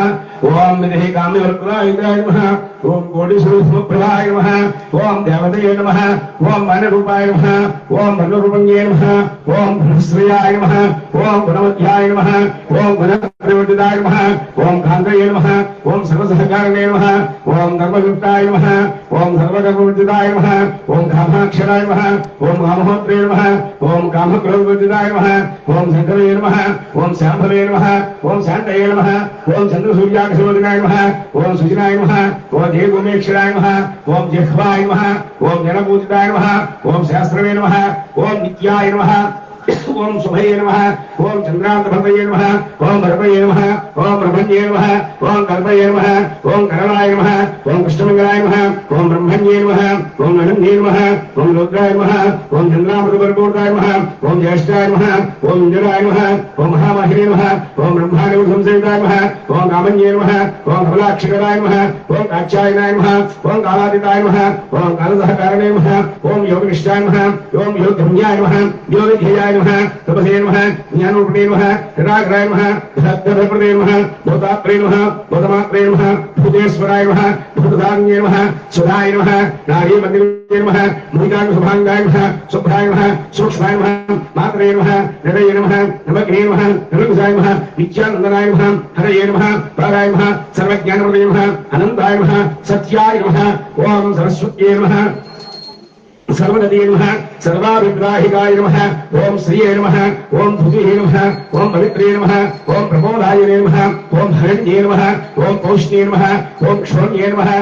ఓం విదేహి కామ్యవర్కులాయ నమః ఓం కోటిస్వరూపప్రభాయ నమః ఓం దేవతయే నమః ఓం వనరూపాయ నమః ఓం వనరూపణ్యే నమః ఓం ధనుశ్రియాయ నమః ఓం గుణవధ్యాయ నమః ఓం గుణప్రవర్తితాయ నమః ఓం కాంతయే నమః ఓం సర్వసహకారణే నమః ఓం ధర్మయుక్తాయ నమః ఓం సర్వకర్మవర్జితాయ నమః ఓం కామాక్షరాయ నమః ఓం కామహోత్రే నమః ఓం కామక్రోధవర్జితాయ నమః ఓం శంకరే నమః ఓం శాంభవే నమః ఓం శాంతయే నమః ఓం చంద్రసూర్యాకశోదనాయ నమః ఓం సుజనాయ నమః ఓం దేవోమేక్షరాయ నమః ఓం జిహ్వాయ నమః ఓం జనపూజితాయ నమః ఓం శాస్త్రవే నమః ఓం నిత్యాయ నమః ఓం శుభయే నమః ఓం చంద్రాంతభవయే నమః ఓం భరవయే నమః ఓం బ్రహ్మణ్యే నమః ఓం కల్పయే నమః ఓం కరణాయ నమః ఓం కృష్ణమంగళాయ నమః ఓం బ్రహ్మణ్యే నమః ఓం అనందే నమః ఓం రుద్రాయ నమః ఓం చంద్రామృతవర్గోదాయ నమః ఓం జ్యేష్ఠాయ నమః ఓం ఇంద్రాయ నమః ఓం మహామహినే నమః ఓం బ్రహ్మాండ సంసేవితాయ నమః ఓం కామన్యే నమః ఓం కమలాక్షరాయ నమః ఓం కాక్షాయనాయ నమః ఓం కాలాదితాయ నమః ఓం కాలసహకారణే నమః ఓం యోగనిష్టాయ నమః ఓం యోగధన్యాయ నమః యోగధ్యేయాయ నమః తపసే నమః జ్ఞానోపదే నమః నిరాగ్రాయ నమః సత్యప్రదే నమః भूतात्रे नमः भूतमात्रे नमः भूतेश्वराय नमः भूतधान्ये नमः सुधाय नमः नारीमन्दिरे नमः मुनिकाय शुभांगाय नमः शुभ्राय नमः सूक्ष्माय नमः मात्रे नमः हृदये नमः नमग्ने नमः नमग्साय नमः नित्यानन्दनाय नमः हरये नमः प्राणाय नमः सर्वज्ञानप्रदे नमः अनन्ताय नमः सत्याय नमः ओम सरस्वत्यै नमः सर्वनदीय नमः सर्वाभिग्राहिकाय नमः ओम श्रिये नमः ओम धुतिये नमः ओम पवित्रे नमः ओम प्रमोदाय नमः ओम हरण्ये नमः ओम पौष्णे नमः ओम क्षोण्ये नमः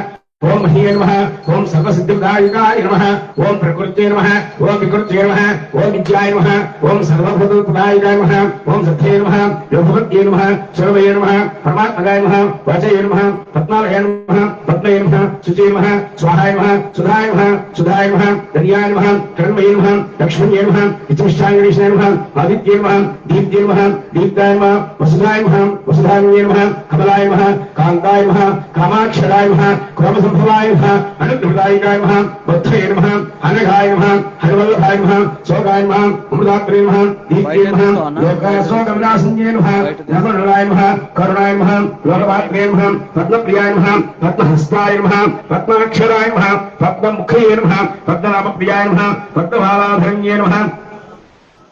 ओम मह्ये नमः ओम सर्वसिद्धिदायकाय नमः ओम प्रकृते नमः ओम विकृते नमः ओम विद्याय नमः ओम सर्वभूतप्रदायकाय नमः ओम सत्ये नमः योगवत्ये नमः सर्वये नमः परमात्मकाय नमः वाचये नमः पद्मालये नमः पद्मये नमः शुचे नमः स्वाहाय नमः सुधाय नमः सुधाय नमः धन्याय नमः कर्मये नमः लक्ष्मणे नमः इतिष्ठाय गणेशाय नमः आदित्ये नमः दीप्ते नमः दीप्ताय नमः वसुधाय नमः वसुधाय नमः कमलाय नमः कान्ताय नमः कामाक्षराय नमः भवाय नमः अनुग्रहदायिकाय नमः बद्धये नमः अनघाय नमः हरवल्लभाय नमः शोकाय नमः अमृतात्रे नमः दीप्ते नमः लोकाय शोकविनाशन्ये नमः नमोनराय नमः करुणाय नमः लोकपात्रे नमः पद्मप्रियाय नमः पद्महस्ताय नमः पद्माक्षराय नमः पद्ममुखये नमः पद्मनाभप्रियाय नमः पद्ममालाधरण्ये नमः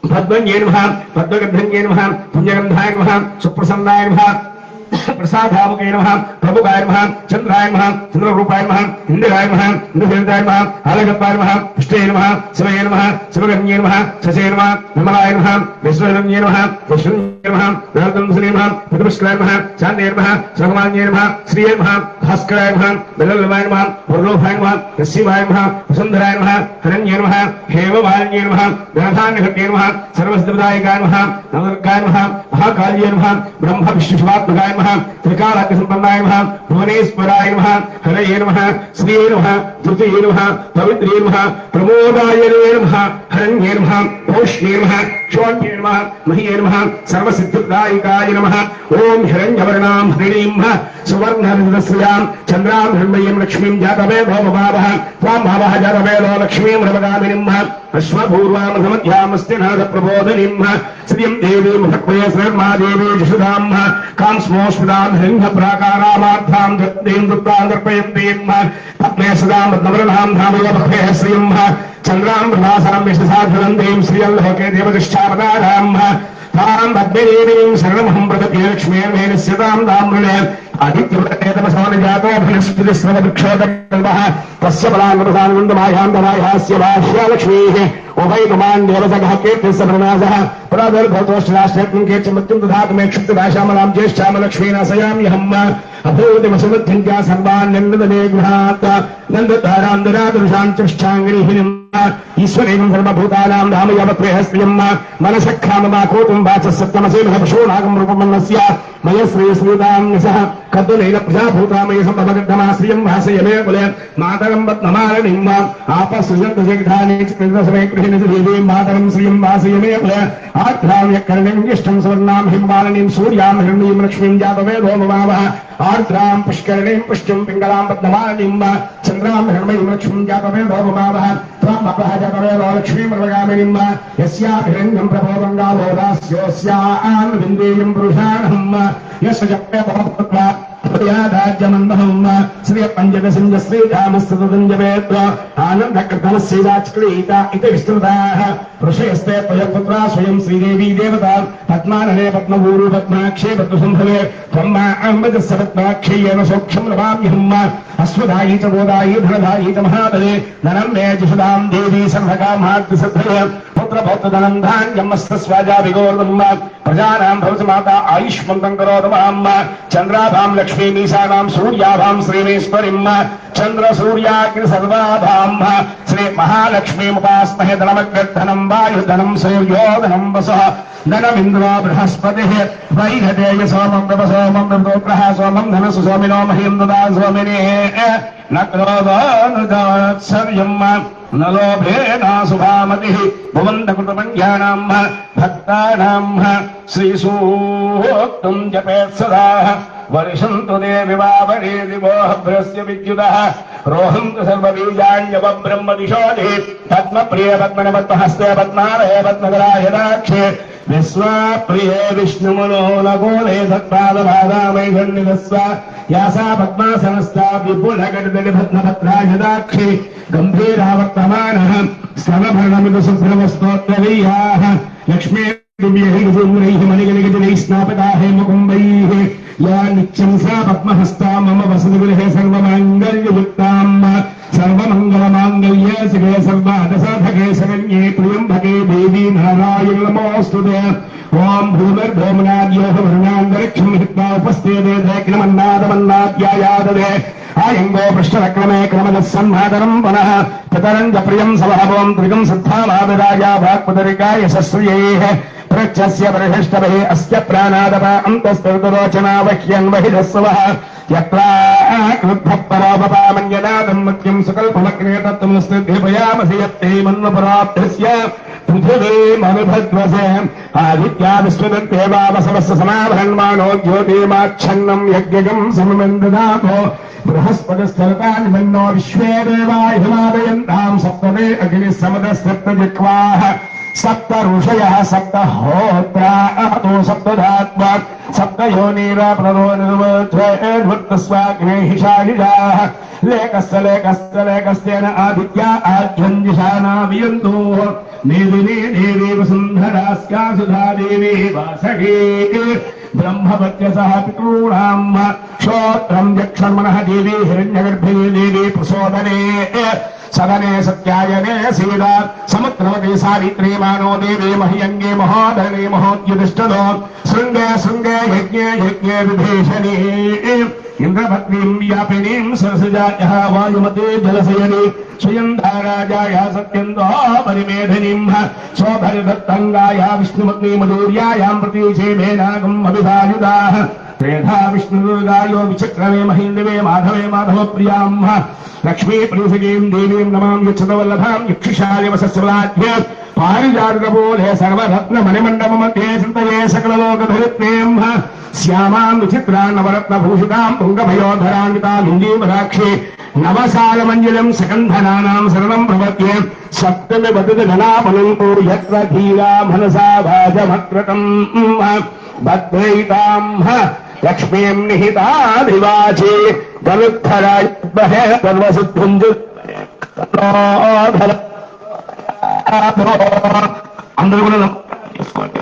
पद्मन्ये नमः पद्मगन्धन्ये नमः पुण्यगन्धाय नमः सुप्रसन्नाय नमः प्रसादामुखे नमः प्रभुकाय नमः चंद्राय नमः चंद्ररूपाय नमः इंद्राय नमः इंद्रदेवताय नमः आलगप्पाय नमः पुष्टे नमः शिवये नमः शिवगन्ये नमः शशे नमः निर्मलाय नमः विश्वगन्ये नमः विष्णुये नमः नरदंसने नमः पितृष्कराय नमः चांदे नमः श्रवमान्ये नमः श्रिये नमः भास्कराय नमः बलल्लभाय नमः वरलोभाय नमः शिवाय नमः वसुन्धराय नमः हरण्ये नमः हेमवान्ये नमः धनधान्यघट्ये नमः सर्वसिद्धिदायकाय नमः नवदुर्गाय नमः महाकाल्ये नमः ब्रह्म विष्णुशिवात्मकाय नमः त्रिकालाग्निसम्पन्नाय नमः भुवनेश्वराय नमः हरये नमः श्रिये नमः धृतये नमः पवित्रे नमः प्रमोदाय नमः हरण्ये नमः पौष्णे नमः क्षोण्ये नमः मह्ये नमः सर्वसिद्धिदायिकाय नमः ओम हिरण्यवर्णां हरिणीं सुवर्णहृदस्यां चन्द्रां हिरण्मयीं लक्ष्मीं जातवेदो भवावः त्वां भावः जातवेदो लक्ष्मीं रमगामिनीं अश्वपूर्वां समध्यामस्ति नादप्रबोधिनीं श्रियं देवीं भक्वये श्रीर्मा देवी जशुधां कां स्मोष्मिदां हिरण्यप्राकारामार्थां दत्तीं दुत्तां दर्पयन्तीं पद्मे सदां पद्मवर्णां धामय भक्वये श्रियं चन्द्रां प्रभासां विष्णुसाधनन्दीं श्रियल्लोके देवतिष्ठापदारां तां पद्मदेवीं शरणमहं प्रपद्ये लक्ष्मीर्मेनस्यतां दामृणे आदित्यवृतमेतमसोनिजातो बृहस्पतिस्रववृक्षोदकल्पः तस्य बलाङ्गप्रसानन्दमायान्दमायास्य भाष्या लक्ष्मीः उभयकुमान् देवसखः कीर्तिस्य प्रणासः पुरादर्भवतोष्टराष्ट्रत्वं कीर्तिमत्यं दधातु मे क्षुब्धभाषामलां ज्येष्ठामलक्ष्मीनाशयाम्यहम् अभूतिमसुमध्यन्त्या सर्वान् नन्दने गृहात् नन्दतारां ददातुषां चष्टाङ्गिरिहिनिम् ईश्वरेण सर्वभूतानां धामयवत्रेह स्त्रियं मनसः काममाकोटुं वाचः सत्यमसेन पशूनागं रूपमन्नस्य मय श्रीस्मृतां निसः कद्दुनैन प्रजाभूतामय सम्भवगद्धमाश्रियं भासयमे कुले मातरं पद्ममालिनीं आपसृजन्तजगधानि चित्रसमे गृहिणी देवीं मातरं श्रियं भासयमे कुले आर्द्राव्यकर्णीं ज्येष्ठं सुवर्णां हिमालिनीं सूर्यां हिरण्यीं लक्ष्मीं जातवेदो ममावः आर्द्रां पुष्करणीं पुष्टिं पिङ्गलां पद्ममालिनीं चन्द्रां हिरण्मयीं लक्ष्मीं जातवेदो ममावः त्वां भवः जातवेदो लक्ष्मीं मृगामिनीं यस्याभिरण्यं प्रबोधङ्गाबोधास्योऽस्यां विन्देयं पुरुषाणहम् यस्य जप्यतमपुत्रा यादाज्यमन्दहम् श्रियपञ्चदशञ्ज श्रीरामस्तुतञ्जवेद्व आनन्दकृतमस्यैवाचक्रीता इति विस्तृताः ऋषयस्ते त्वयपुत्रा स्वयं श्रीदेवी देवता पद्मानने पद्मभूरु पद्माक्षे पद्मसम्भवे त्वम्मा अम्बजस्य पद्माक्षय्येन सौख्यं लभाम्यहम् अश्वदायी च गोदायी धनदायी च महाबले धनं मे जुषदां देवी सर्वकामार्थिसिद्धये पुत्रपौत्रधनं धान्यमस्तस्वाजा विगोर्दम् प्रजानां भवति माता आयुष्मन्तं करोतु मां चन्द्राभां लक्ष्मीमीशानां सूर्याभां श्रीमेश्वरीं चन्द्र सूर्याग्नि सर्वाभां श्री महालक्ष्मीमुपास्महे धनमग्रधनं वायुधनं सूर्योधनं वसः धनमिन्द्रो बृहस्पतिः वैघतेय सोमं सोमं नृतोप्रः सोमं धनसु सोमिनो महीं ददा सोमिने न क्रोधो न दात्सर्यं न लोभेन शुभामतिः भुवन्तकृतमन्यानां भक्तानां श्रीसूक्तं जपेत् सदा वर्षन्तु देवि वावरे दिवोः भ्रस्य विद्युतः रोहन्तु सर्वबीजान्यवब्रह्मदिशोधि पद्मप्रिय पद्मनपद्महस्ते पद्मालये पद्मधराय दाक्षे విశ్వప్రియే విష్ణుమనోలగోళే సత్పాదపాదామైషన్నిదస్వ యాసా పద్మాసనస్థా విపులగడిదలిభద్రభద్రాజదాక్షి గంభీరావర్తమానః స్తవభరణమిదు సుభ్రమస్తోత్రవీయాః లక్ష్మీ దివ్యైర్విమ్రైః మణిగణిగజనైః స్నాపకాః ముకుంభైః యా నిత్యం సా పద్మహస్తా మమ వసతి గృహే సర్వమాంగళ్యయుక్తాం సర్వమంగళమాంగళ్యే శివే సర్వాదసాధకే శరణ్యే ప్రియంభకే దేవీ నారాయణ నమోస్తుతే ఓం భూమిర్భూమ్నాద్యోః వర్ణాంతరిక్షం హిత్వా ఉపస్థితే దైక్నమన్నాదమన్నాద్యాయాదదే ఆయంగో పృష్ఠరక్రమే క్రమదః సన్మాతరం పునః పితరం చ ప్రియం సవహవం త్రిగం సిద్ధావాదరాజా వాక్పదరికాయ శస్త్రియైః ప్రచ్చస్య పరిహృష్టభే అస్య ప్రాణాదప అంతస్తరుదరోచనా వహ్యన్ వహిదస్వః యత్రా క్రుద్ధః పరోపపామన్యనాదం మధ్యం సుకల్పమగ్నే తత్వమస్తి దీపయామసి యత్తే మన్వపరాప్తస్య పృథివీమనుభద్వసే ఆదిత్యా విశ్వదేవావసవస్య సమాభరణమాణో జ్యోతిమాచ్ఛన్నం యజ్ఞగం సమమందదాతో బృహస్పతిస్థలతాని మన్నో విశ్వే దేవాయ హిమాదయంతాం సప్తమే అగ్ని సమదస్తప్తజిహ్వాః సప్త ఋషయః సప్త హోత్రాతో సప్తధాత్మా సప్త యోనీరా ప్రదో నిర్వృత్తస్వాగ్నేహిషాయిషాః లేకస్తేన ఆదిత్యా ఆజ్ఞంజిషానా వియంతో మేదినీ దేవీ వసుంధరాస్యా సుధా దేవీ వాసగీ బ్రహ్మవత్యసః పితॄణాం క్షోత్రం యక్షన్మనః దేవీ హిరణ్యగర్భిణీ దేవీ ప్రసోదనే సదనే సత్యాయనే సీదా సముద్రవతి సావిత్రీ మానో దేవీ మహ్యంగే మహోదరణే మహోద్యుతిష్టదో శృంగే శృంగే యజ్ఞే యజ్ఞే విభీషణీ ఇంద్రపత్నీం వ్యాపినీం సరసజాయః వాయుమతే జలశయని శ్రీయంధారాజాయ సత్యందో పరిమేధినీం శోభరిదత్తంగాయ విష్ణుమగ్ని మధుర్యాయాం ప్రతీచే మేనాగం అభిధాయుధాః త్రేధా విష్ణుదుర్గాయో విచక్రమే మహేంద్రవే మాధవే మాధవ ప్రియాం లక్ష్మీ ప్రీసగీం దేవీం నమాం యక్షతవల్లభాం యక్షిషాయ వసస్వలాధ్య పారిజాతపోలే సర్వరత్న మణిమండపమధ్యే చింతయే సకలలోకధరిత్రీం శ్యామాం విచిత్రాన్ నవరత్నభూషితాం తుంగభయోధరాన్వితామిందీవరాక్షి నవసాలమంజలం సకంధనానాం శరణం ప్రపద్యే సప్తమి వదతి గణాపనంతో యత్ర ధీరా మనసా భాజమక్రతం భద్రైతాం లక్ష్మీం నిహితాదివాచే గరుద్ధరాయ సర్వసిద్ధుంజు అందరూ కూడా చేసుకోండి.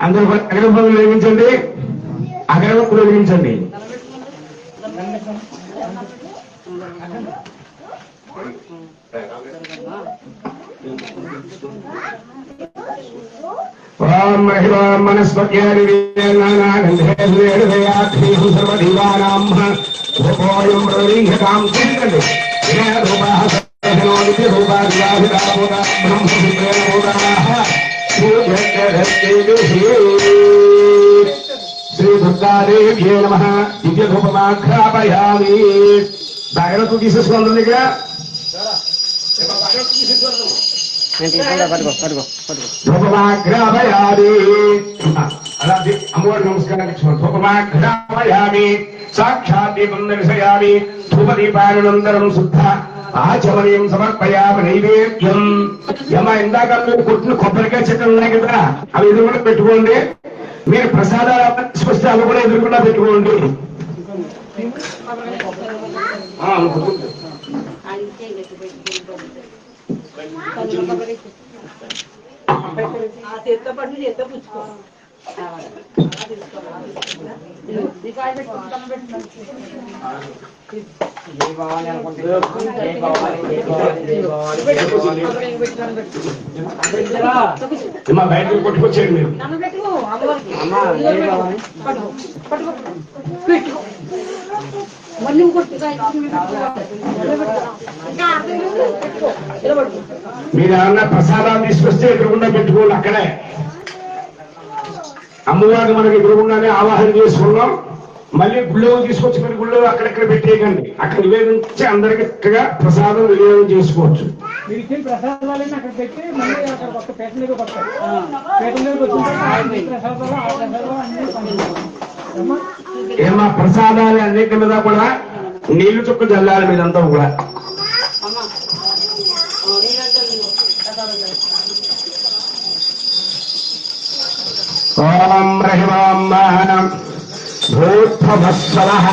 అందరూ కూడా అగరబత్తులు వెలిగించండి, అగరబత్తులు వెలిగించండి. ఓం మహిళాం మనస్పత్యాదినాగంధేయాధీహం సర్వదీవానాం రూపోయం ప్రలీహతాం చింతండి శ్రీ దుర్గాదేవ్యే నమః దివ్యధూపమాఘ్రాపయామి. జాగ్రత్త తీసేసుకోండిగా ధూపమాఘ్రాపయామి. అలాగే అమ్మవారి నమస్కారం ధూపమాఘ్రాపయామి. సాక్షాత్ దీపం దర్శయామి. ధూపదీపానంతరం శుద్ధ ఆచమనీయం సమర్పయామి. నైవేద్యం యమ ఇందాక మీరు కొట్టిన కొబ్బరికాయ చెట్లు ఉన్నాయి కదా, అవి ఎదురుకుండా పెట్టుకోండి. మీరు ప్రసాదాలు తీసుకొస్తే అవి కూడా ఎదురుకుండా పెట్టుకోండి. బయటకు కొట్టుకొచ్చేయండి మీరు. మీరు ఏమన్నా ప్రసాదాలు తీసుకొస్తే ఎదురుకుండా పెట్టుకోండి. అక్కడే అమ్మవారిని మనకి ఎదురుకుండానే ఆవాహన చేసుకున్నాం. మళ్ళీ గుళ్ళో తీసుకొచ్చి మీరు గుళ్ళో అక్కడెక్కడ పెట్టేయకండి. అక్కడ నివేదించి అందరికి చక్కగా ప్రసాదం వినియోగం చేసుకోవచ్చు. మీరు ఇచ్చిన ప్రసాదాలన్నీ అక్కడ పెట్టి మళ్ళీ అక్కడ కొత్త పేట మీద కొట్టారు. పేట మీద ప్రసాదాలు ఏమా ప్రసాదాలు అన్నిటి మీద కూడా నీళ్లు చుక్క జల్లాలి మీదంతా కూడా. ఓం రహిమాం భూత్వమస్వః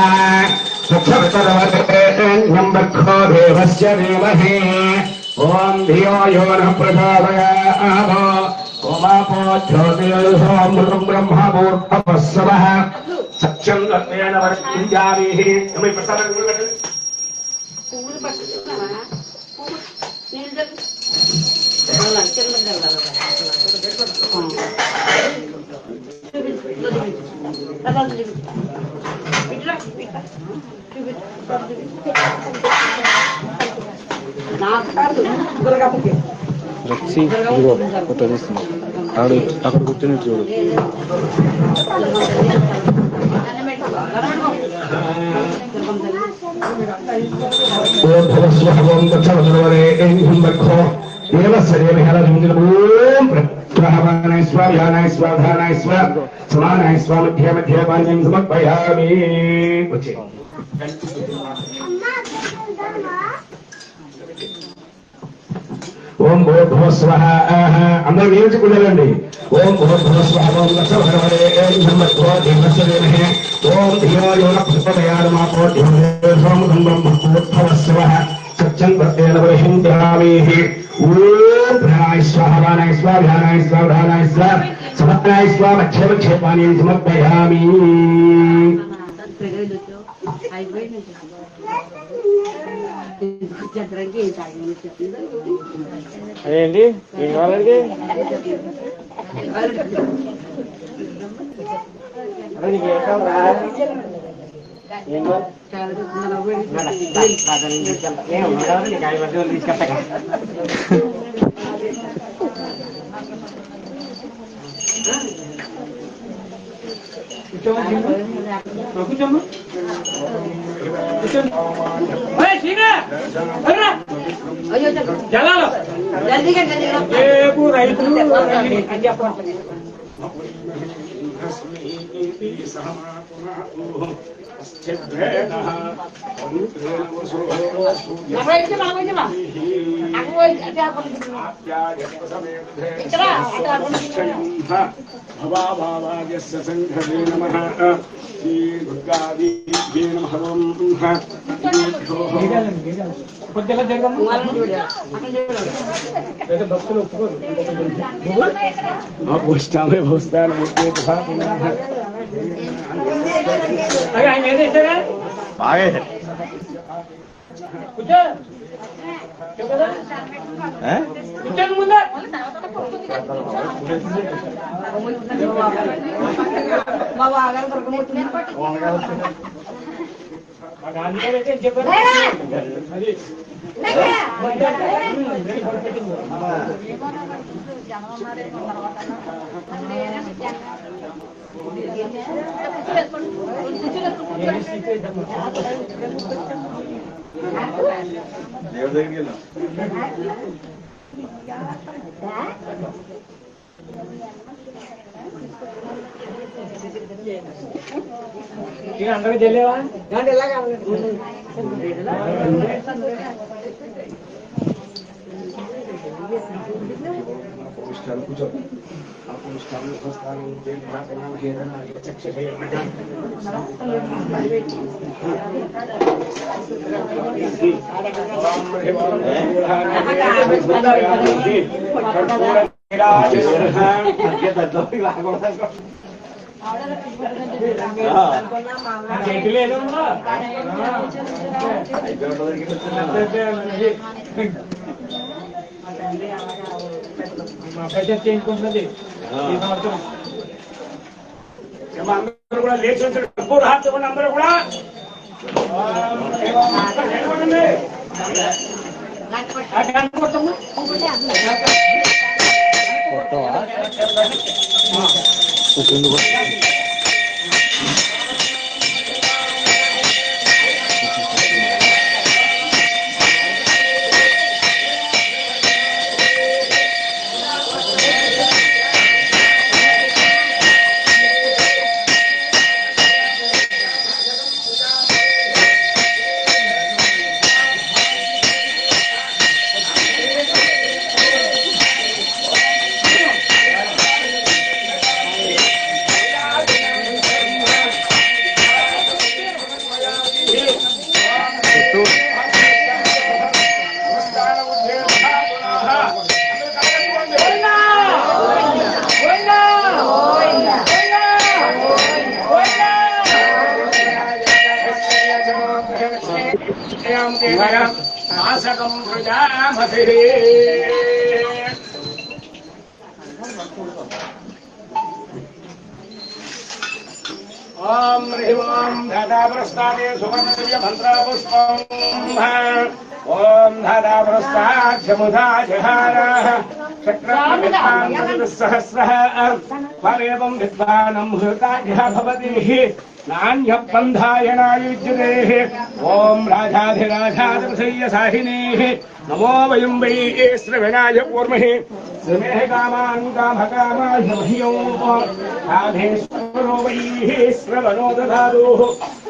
సుఖవితరవరేణ్యం భర్గో దేవస్య ధీమహి ఓం ధియో యో నః ప్రచోదయాత్ ఓమాపో జ్యోతిర్సోమృతం బ్రహ్మ భూత్వమస్వః సత్యం దత్తేన వర్తించామి. రక్షి ఇదిగో ఫోటో తీస్తున్నా. అక్కడ కూర్చొని చూడు. సమానాయ స్వ మధ్య మధ్య పాణ్యం సమర్పయామి. వచ్చే ఓం భూర్భువస్వః అందరూ నియోజకులండి. ఓం భూర్భువస్వః ఓం లక్షభరవరే బ్రహ్మత్వో దేవస్య ధీమహి ఓం ధియో యో నః ప్రచోదయాత్ సోమృతం బ్రహ్మోద్భవస్వః సత్యం దత్తేన వర్తించామి. ఓం ప్రాణాయ స్వాహ వానాయ స్వాహ ధ్యానాయ స్వాహ ధానాయ స్వాహ సమర్పయామి స్వాహ మధ్య మధ్య పాణ్యం సమర్పయామి. అదేంటి ఏం కావాలండి? అదే నీకు ఏం కావాలా? ఏం తీసుకెళ్తా. కూర్చోమ్మా జలాలు రేపు రైతులు భవాభావాయస్య సంఘే నమః శ్రీ దుర్గాదేవ్యై నమః. కొద్దిగా జరగమ్మా. భక్తులు ఒప్పుకోరు. భూష్టామే భూస్థానం ఆయన ఏదేశారా బాగా కూర్చో. కూర్చోండి ముందు. చెప్పారు అది దేవుడి దగ్గరికి వెళ్దాం. అందరూ తెలియవా కూర్చో. చేయించుకుంటున్నది ఈ సంవత్సరం. అందరూ కూడా లేచి వచ్చి అందరూ కూడా మాసకం ప్రజామతి ఓం హ్రీం ధాతాప్రస్థానే సువర్ణదివ్య మంత్రపుష్పం ఓం ధాతాప్రస్థాధ్యముధాజహార చక్రసహస్ర ఫలేవం విద్వానం హృతాఢ్య భవతి నాణ్యబంధాయనాయుజ్యతే ఓం రాజాధిరాజాదృశయ్య సాహినే నమో వయం వై శ్రవణాయ కూర్మహే శ్రమే కామాన్ కామకామాయ మహ్యో రాధేశ్వరో వై శ్రవణో దదాతు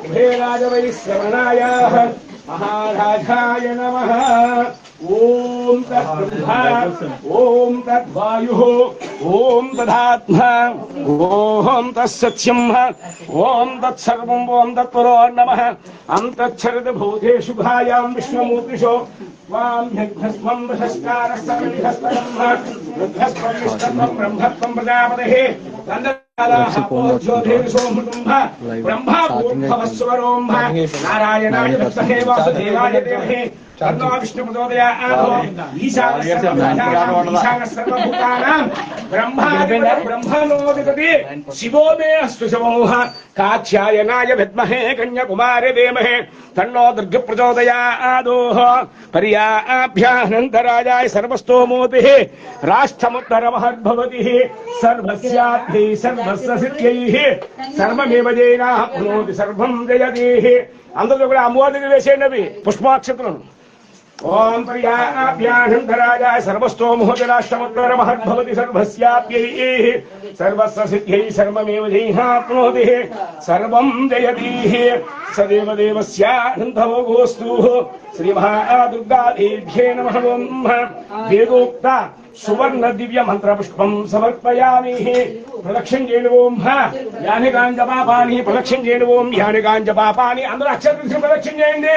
ఉభే రాజ వై శ్రవణాయ మహారాజాయ నమః ఓం తద్బ్రహ్మ ఓం తద్వాయు ఓం తదాత్మ ఓం తత్సత్యం ఓం తత్సర్వం ఓం తత్పరో నమః అంతఃచరద భూతేషు భాయాం విష్ణుమూర్తిషో వాం యజ్ఞస్వం వశస్కారస్వం బ్రహ్మత్వం ప్రజాపతే బ్రహ్మస్వరోం నారాయణాయ విద్మహే వాసుదేవాయ ధీమహి తన్నో విష్ణు ప్రచోదయాత్ ఈశాన సర్వభూతానాం బ్రహ్మణోదిపతి శివో మే అస్తు శివోః కాత్యాయనాయ విద్మహే కన్యాకుమారి ధీమహి తన్నో దుర్గ ప్రచోదయాత్ పర్యాభ్యానంతరాజాయ సర్వస్తోమోతిః రాష్ట్రముత్తరమహద్భవతి సర్వస్యార్థై సర్వస్య సిద్ధ్యైః సర్వమేవ జైనాప్నోతి సర్వం జయతి. అందరూ కూడా అమ్మవారికి వేసేయండి అవి పుష్పాక్షతులను. ఓం పర్యాభ్యానంతరాజాయ సర్వస్తోమోతిరాష్ట్రముత్తరమహద్భవతి సర్వస్యాప్యైః సర్వస్య సిద్ధ్యైః సర్వమేవ జైనాప్నోతి సర్వం జయతి. సదేవదేవస్యానందభోగోస్తు శ్రీ మహాదుర్గాదేవ్యై నమః. ఓం వేదోక్త సువర్ణ దివ్య మంత్ర పుష్పం సమర్పయామి. ప్రదక్షిణ చేయండి. ఓం యాని గాంజ పాపాని ప్రదక్షిణ చేయండి. ఓం యాని గాంజ పాపాని. అందరూ అక్షర ప్రదక్షిణ చేయండి.